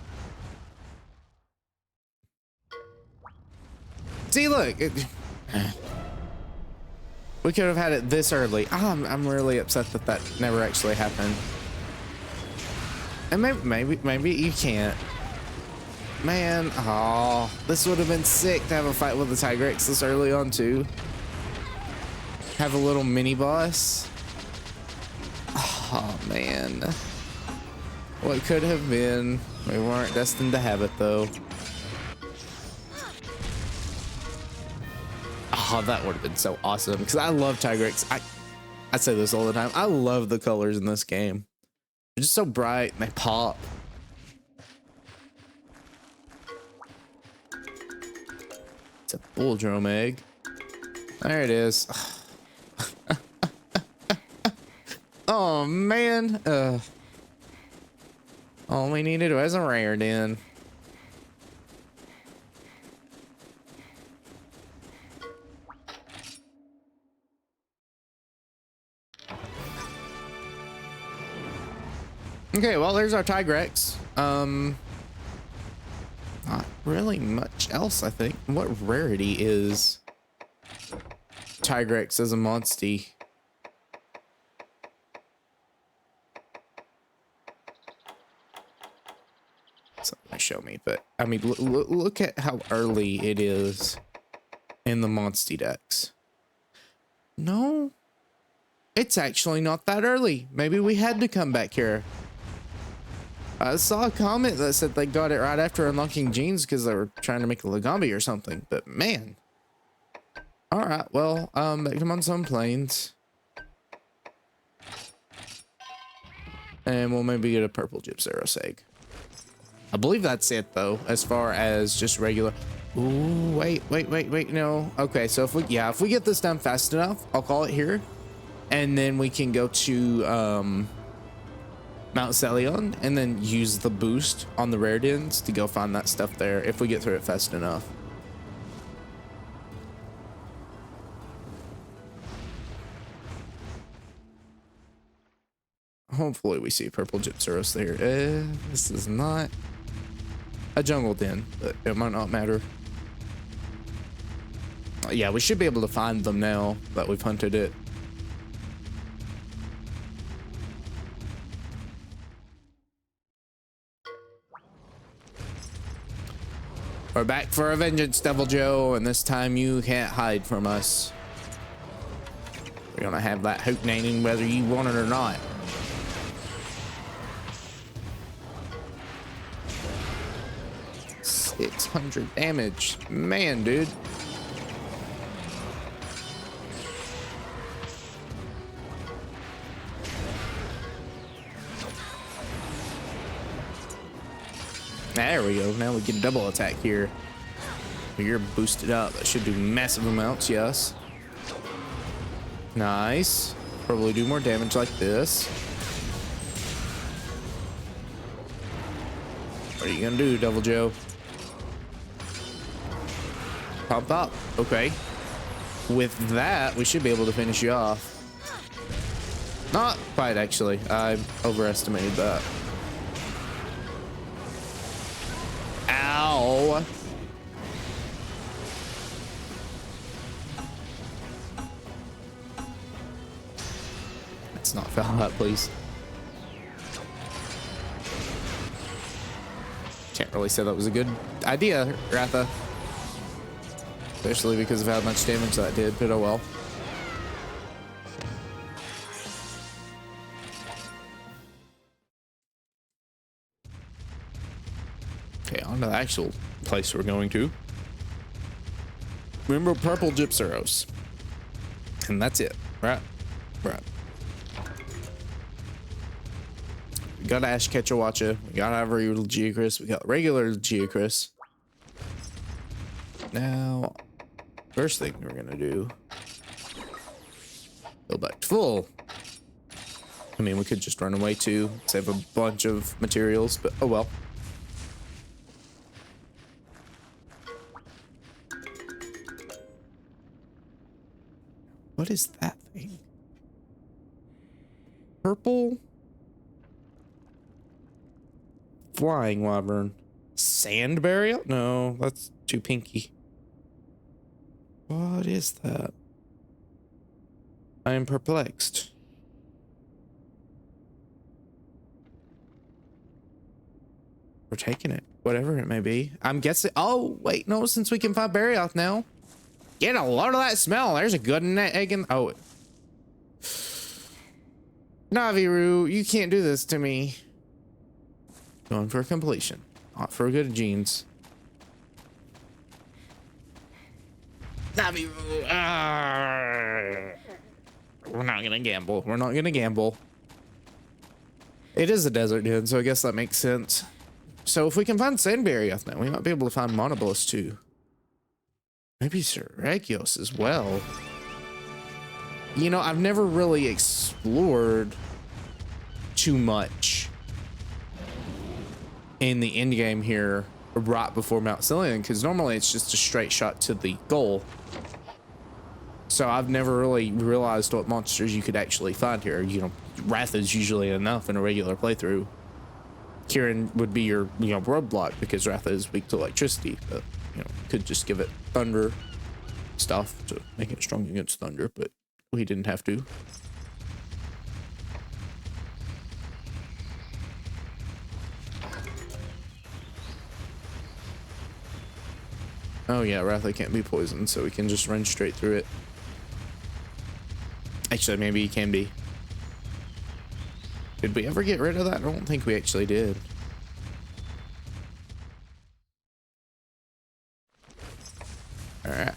See, look. We could have had it this early. I'm really upset that that never actually happened. And maybe you can't. Man, oh, this would have been sick to have a fight with the Tigrex this early on too. Have a little mini boss. Oh man. What could have been. We weren't destined to have it though. Oh, that would have been so awesome because I love Tigrex. I say this all the time. I love the colors in this game. They're just so bright and they pop. It's a bulldrome egg. There it is. Oh man. All we needed was a rare den. Okay, well, there's our Tigrex. Not really much else, I think. What rarity is Tigrex as a monster? Something to show me, but I mean, look at how early it is in the monster decks. No, it's actually not that early. Maybe we had to come back here. I saw a comment that said they got it right after unlocking genes because they were trying to make a Legambi or something, but man. All right, well, back to Monsoon Plains. And we'll maybe get a purple Gypsaros egg. I believe that's it though, as far as just regular. Ooh, wait, no. Okay, so if we get this done fast enough, I'll call it here. And then we can go to, Mount Celion and then use the boost on the rare dens to go find that stuff there if we get through it fast enough. Hopefully we see purple Gypsaros there. This is not a jungle den, but it might not matter. Yeah, we should be able to find them now that we've hunted it. We're back for a vengeance, Devil Joe, and this time you can't hide from us. We're gonna have that hootenanning whether you want it or not. $600 damage. Man, dude. There we go. Now we get a double attack here. You're boosted up. That should do massive amounts, yes. Nice. Probably do more damage like this. What are you gonna do, Devil Joe? Pump up. Okay. With that, we should be able to finish you off. Not quite, actually. I overestimated that. Ow. Let's not foul that, please. Can't really say that was a good idea, Ratha. Especially because of how much damage that did, but oh well. Okay, on to the actual place we're going to. Remember purple Gypsaros. And that's it. Right. We got Ash Ketchawacha. We got Ivory Geocris. We got regular Geocris. Now, first thing we're gonna do, go back to full. I mean, we could just run away too, save a bunch of materials, but oh well. What is that thing? Purple flying wyvern. Sandberry? No, that's too pinky. What is that? I am perplexed. We're taking it, whatever it may be. I'm guessing. Oh, wait, no, since we can find Barrioth now. Get a load of that smell. There's a good egg in. Oh. Naviru, you can't do this to me. Going for completion, not for good genes. Naviru. We're not gonna gamble. We're not gonna gamble. It is a desert den, so I guess that makes sense. So if we can find Sandberry, I think we might be able to find Monobolus too. Maybe Seragios as well. You know, I've never really explored too much in the end game here right before Mount Cillian, because normally it's just a straight shot to the goal. So I've never really realized what monsters you could actually find here. You know, Wrath is usually enough in a regular playthrough. Kieran would be your, you know, roadblock because Wrath is weak to electricity, but you know, could just give it thunder stuff to make it strong against thunder, but we didn't have to. Oh yeah, Wrath can't be poisoned, so we can just run straight through it. Actually, maybe he can be. Did we ever get rid of that? I don't think we actually did. All right.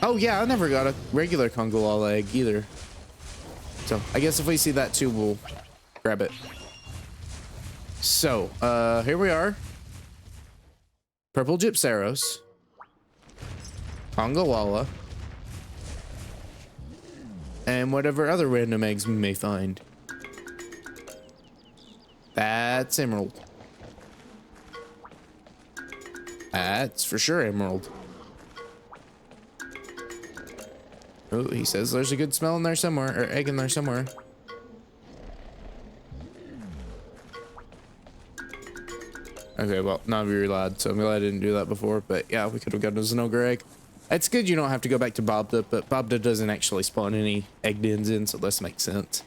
Oh yeah, I never got a regular Kongolal egg either. So I guess if we see that too, we'll grab it. So, here we are. Purple Gypsaros. Kongolala. And whatever other random eggs we may find. That's emerald. That's for sure emerald. Oh, he says there's a good smell in there somewhere, or egg in there somewhere. Okay, well, not very loud, so I'm glad I didn't do that before, but yeah, we could have gotten a Zinogre egg. It's good you don't have to go back to Bobda, but Bobda doesn't actually spawn any egg dens in, so this makes sense.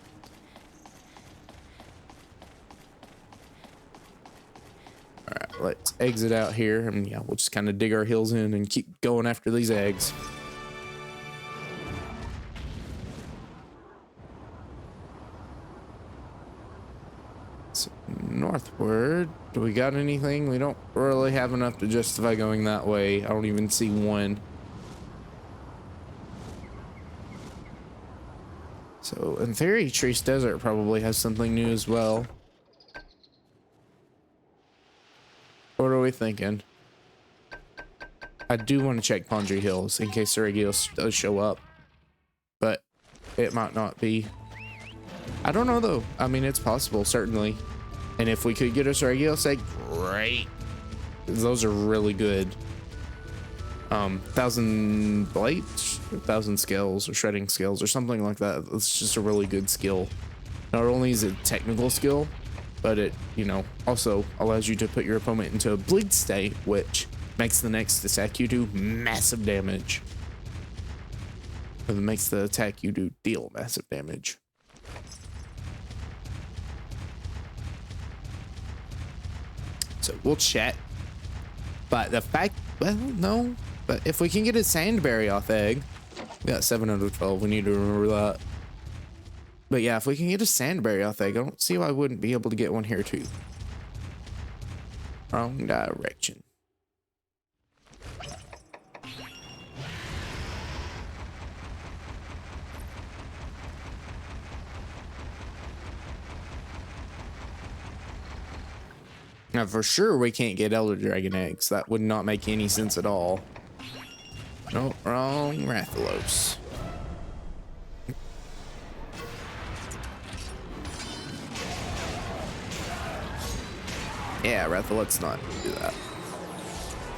Alright, let's exit out here, and yeah, we'll just kind of dig our heels in and keep going after these eggs. So, northward, do we got anything? We don't really have enough to justify going that way. I don't even see one. So in theory, Trees Desert probably has something new as well. What are we thinking? I do want to check Pondry Hills in case Seragios does show up, but it might not be. I don't know though. I mean, it's possible, certainly. And if we could get a Seragios egg, great. Those are really good. 1,000 blades, 1,000 scales, or shredding skills, or something like that. It's just a really good skill. Not only is it a technical skill, but it, you know, also allows you to put your opponent into a bleed state, which makes the next attack you do massive damage. It makes the attack you do deal massive damage. So we'll check. But the fact, well, no. But if we can get a Sandberry off egg, we got 7 out of 12. We need to remember that. But yeah, if we can get a Sandberry off egg, I don't see why I wouldn't be able to get one here too. Wrong direction. Now, for sure, we can't get Elder Dragon eggs. That would not make any sense at all. No, wrong Rathalos. Yeah, Ratha, let's not do that.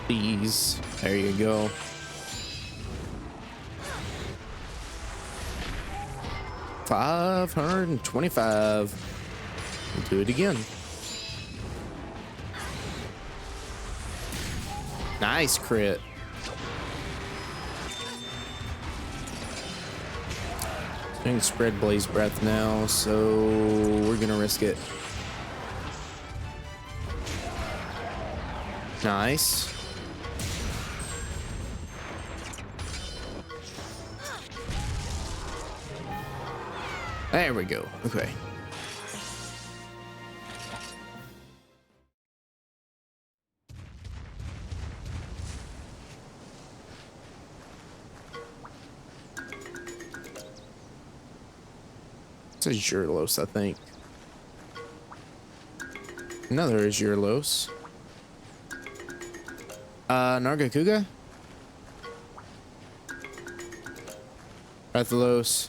Please. There you go. $525. We'll do it again. Nice crit. I can spread Blaze Breath now, so we're gonna risk it. Nice. There we go. Okay. It's a Zhurlos, I think. Another Zhurlos. Nargacuga? Rathalos.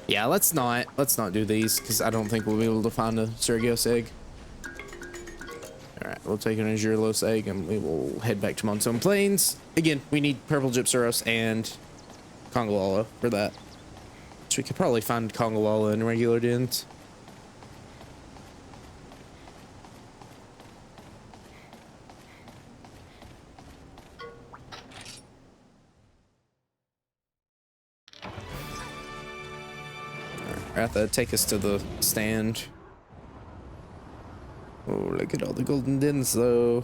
Yeah, let's not do these because I don't think we'll be able to find a Sergios egg. All right, we'll take an Azurelos egg and we will head back to Monsoon Plains. Again, we need purple Gypsaros and Kongawalla for that. So we could probably find Kongawalla in regular dens. Ratha, take us to the stand. Oh, look at all the golden dens, though.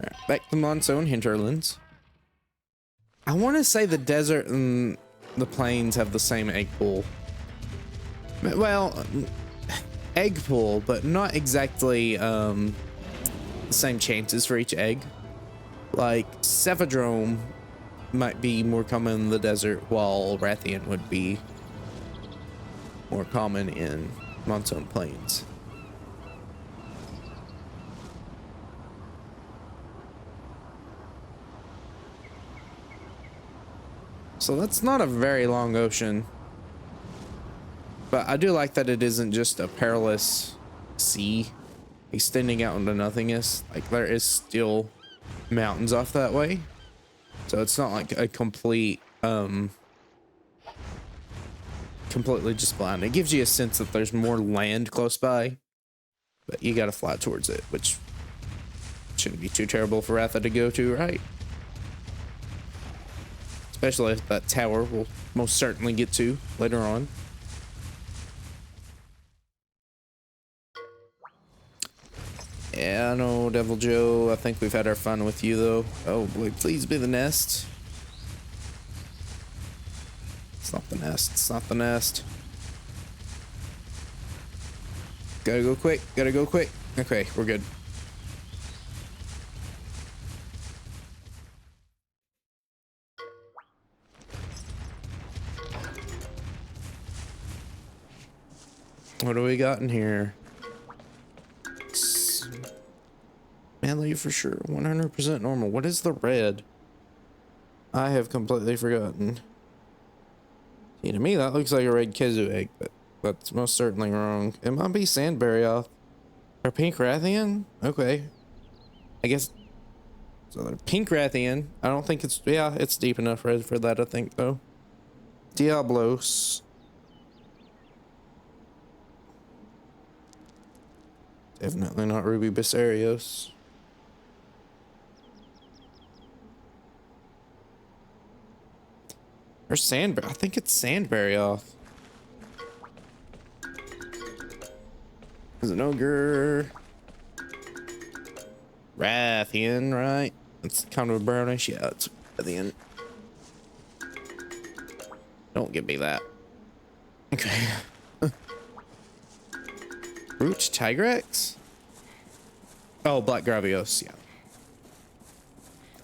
Right, back to Monsoon Hinterlands. I want to say the desert and the plains have the same egg pool. Well, egg pool, but not exactly the same chances for each egg. Like Cephadrome might be more common in the desert, while Rathian would be more common in Monsoon Plains. So that's not a very long ocean. But I do like that it isn't just a perilous sea extending out into nothingness. Like there is still mountains off that way. So it's not like a complete, completely just blind. It gives you a sense that there's more land close by, but you got to fly towards it, which shouldn't be too terrible for Ratha to go to, right? Especially if that tower we'll most certainly get to later on. Yeah, I know, Devil Joe. I think we've had our fun with you, though. Oh, boy, please be the nest. It's not the nest. It's not the nest. Gotta go quick. Gotta go quick. Okay, we're good. What do we got in here? Manly for sure. 100% normal. What is the red? I have completely forgotten. See, to me, that looks like a red Kezu egg, but that's most certainly wrong. It might be Sandberryoth. Or Pink Rathian? Okay. I guess. So they're Pink Rathian. I don't think it's. Yeah, it's deep enough red for that, I think, though. Diablos. Definitely not Ruby Bissarios. Or Sandberry. I think it's Sandberryoth. Is an ogre. Rathian, right? It's kind of a brownish. Yeah, it's Rathian. Don't give me that. Okay. Root Tigrex? Oh, Black Gravios, yeah.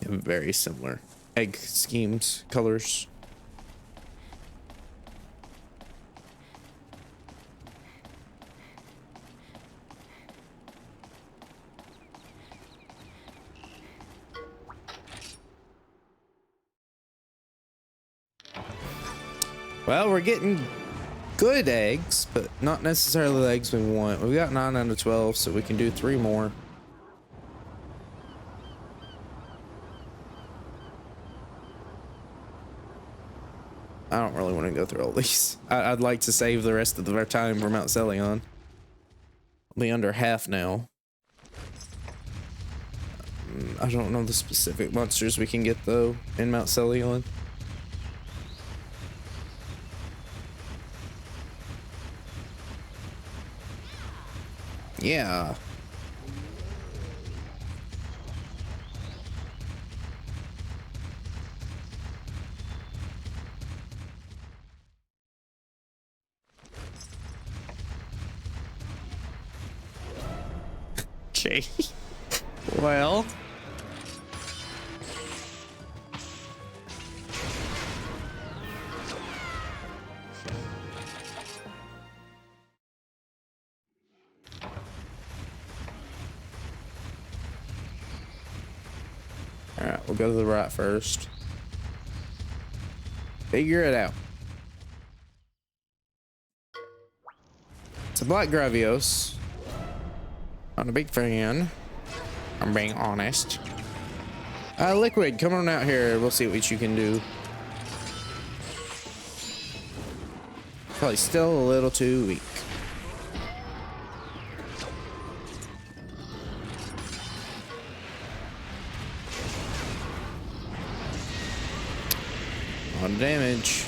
They have very similar egg schemes, colors. Well, we're getting good eggs, but not necessarily the eggs we want. We got 9 out of 12, so we can do 3 more. I don't really want to go through all these. I'd like to save the rest of our time for Mount Celion. Only under half now. I don't know the specific monsters we can get, though, in Mount Celion. Yeah. Okay. Well. Alright, we'll go to the right first. Figure it out. It's a Black Gravios. Not a big fan. I'm being honest. Liquid, come on out here. We'll see what you can do. Probably still a little too weak. On damage.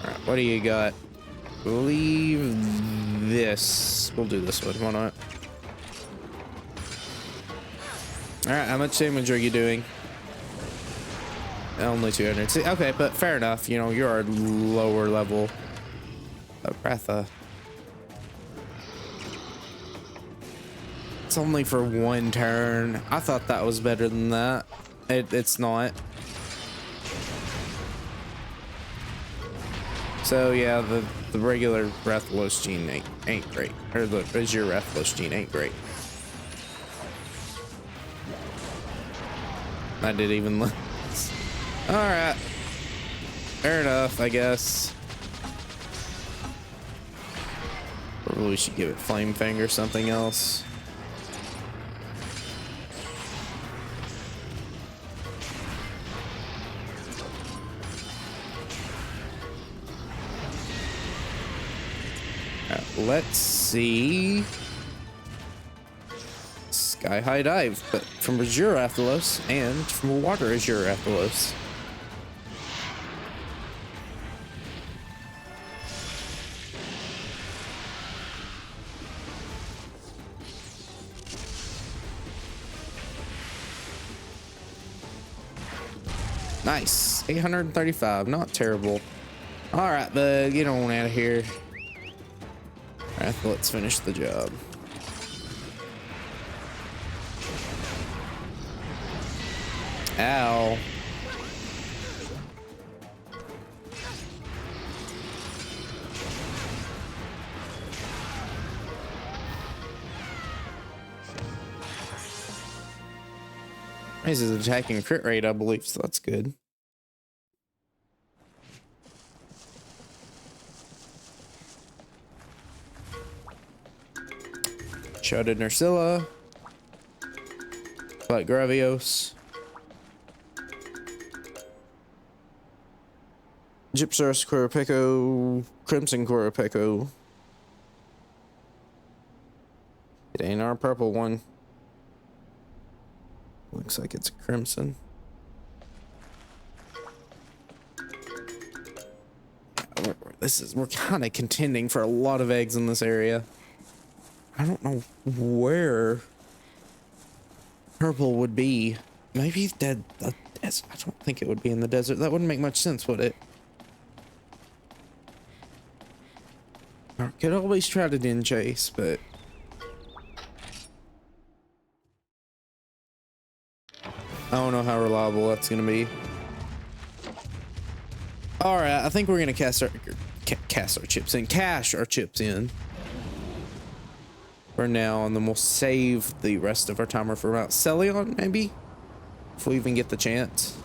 Alright, what do you got? Leave this. We'll do this one. Why not? Alright, how much damage are you doing? Only 200. See, okay, but fair enough. You know, you're a lower level of Ratha. It's only for one turn. I thought that was better than that. It's not. So yeah, the regular Rathalos gene ain't great. Or the Azure Rathalos gene ain't great. I did even less. Alright. Fair enough, I guess. Probably we should give it Flame Fang or something else. Let's see. Sky High Dive, but from Azure Rathalos and from Water Azure Rathalos. Nice. 835. Not terrible. Alright, but get on out of here. Alright, let's finish the job. Ow. This is attacking crit rate, I believe, so that's good. Shouted Nursilla. Black Gravios. Gypsaurus Coropeco. Crimson Coropeco. It ain't our purple one. Looks like it's crimson. We're kind of contending for a lot of eggs in this area. I don't know where purple would be. Maybe dead. I don't think it would be in the desert. That wouldn't make much sense, would it? I could always try to den chase, but I don't know how reliable that's gonna be. All right, I think we're gonna cash our chips in for now, and then we'll save the rest of our timer for about Celion, maybe, if we even get the chance.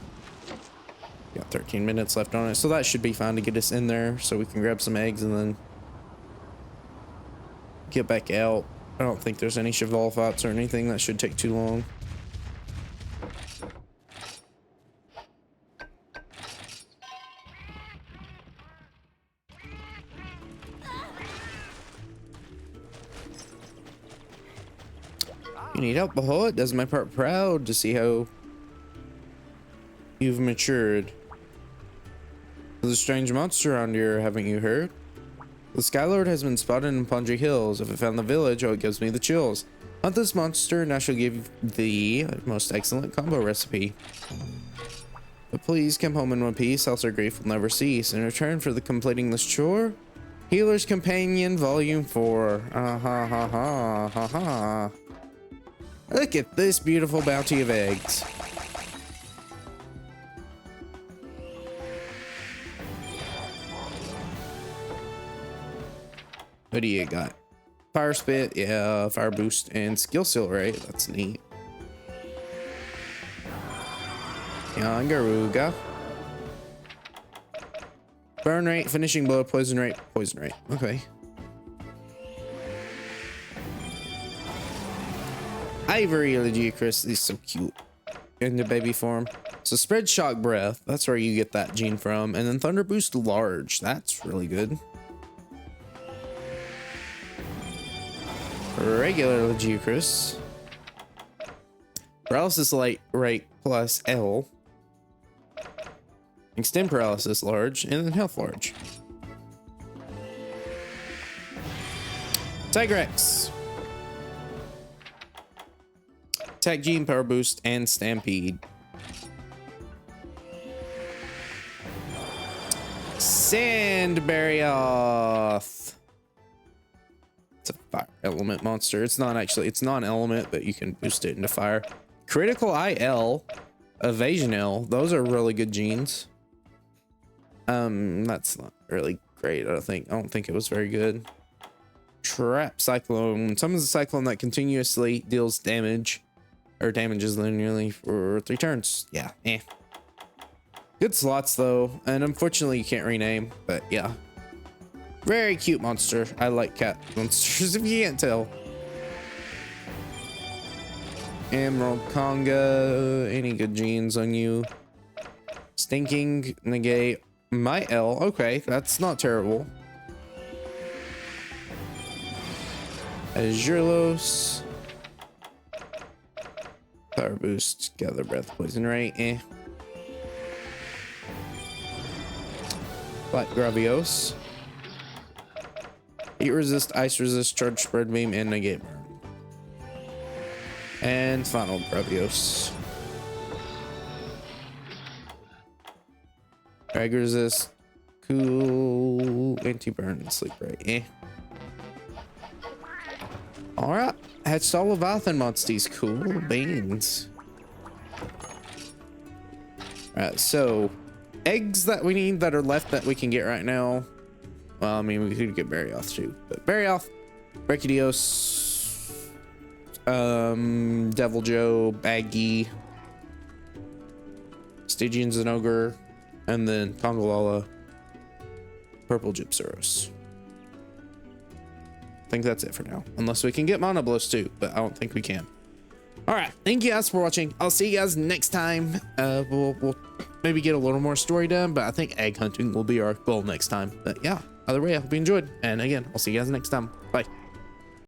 Got 13 minutes left on it, so that should be fine to get us in there, so we can grab some eggs and then get back out. I don't think there's any Cheval fights or anything that should take too long. You need help, Behold. It does my part proud to see how you've matured. There's a strange monster around here, haven't you heard? The Skylord has been spotted in Pondry Hills. If it found the village, oh, it gives me the chills. Hunt this monster, and I shall give the most excellent combo recipe. But please come home in one piece, else our grief will never cease. In return for the completing this chore, Healer's Companion Volume 4. Ha ha ha ha ha. Look at this beautiful bounty of eggs. What do you got? Fire Spit, yeah, Fire Boost, and Skill Seal, right? That's neat. Yangaruga. Burn rate, finishing blow, poison rate, poison rate. Okay. Ivory Legicris is so cute in the baby form. So spread shock breath, that's where you get that gene from. And then thunder boost large, that's really good. Regular Legicris. Paralysis light rate plus L. Extend paralysis large, and then health large. Tigrex. Attack gene, power boost, and stampede. Sandbarioth. It's a fire element monster. It's not actually, it's not an element, but you can boost it into fire. Critical IL, evasion L. Those are really good genes. That's not really great. I don't think it was very good. Trap Cyclone. Summons a cyclone that continuously deals damage or damages linearly for 3 turns. Yeah, good slots though, and unfortunately you can't rename, but yeah. Very cute monster. I like cat monsters if you can't tell. Emerald Conga. Any good genes on you? Stinking negate. My L. Okay, that's not terrible. Azurelos. Power boost. Gather breath. Poison rate. Black Gravios. Heat resist, ice resist, charge spread beam, and negate burn. And final Gravios. Drag resist, cool, anti-burn, sleep rate. Alright, hatched all Leviathan monsters. Cool beans. Alright, so eggs that we need that are left that we can get right now. Well, I mean, we could get Barioth too, but Barioth, Brachydios, Devil Joe, Baggy, Stygian Zenogre, and then Tongolala, Purple Gypsaros. I think that's it for now, unless we can get Monoblos too, but I don't think we can. All right, thank you guys for watching. I'll see you guys next time. We'll maybe get a little more story done, but I think egg hunting will be our goal next time. But yeah, either way, I hope you enjoyed. And again, I'll see you guys next time. Bye.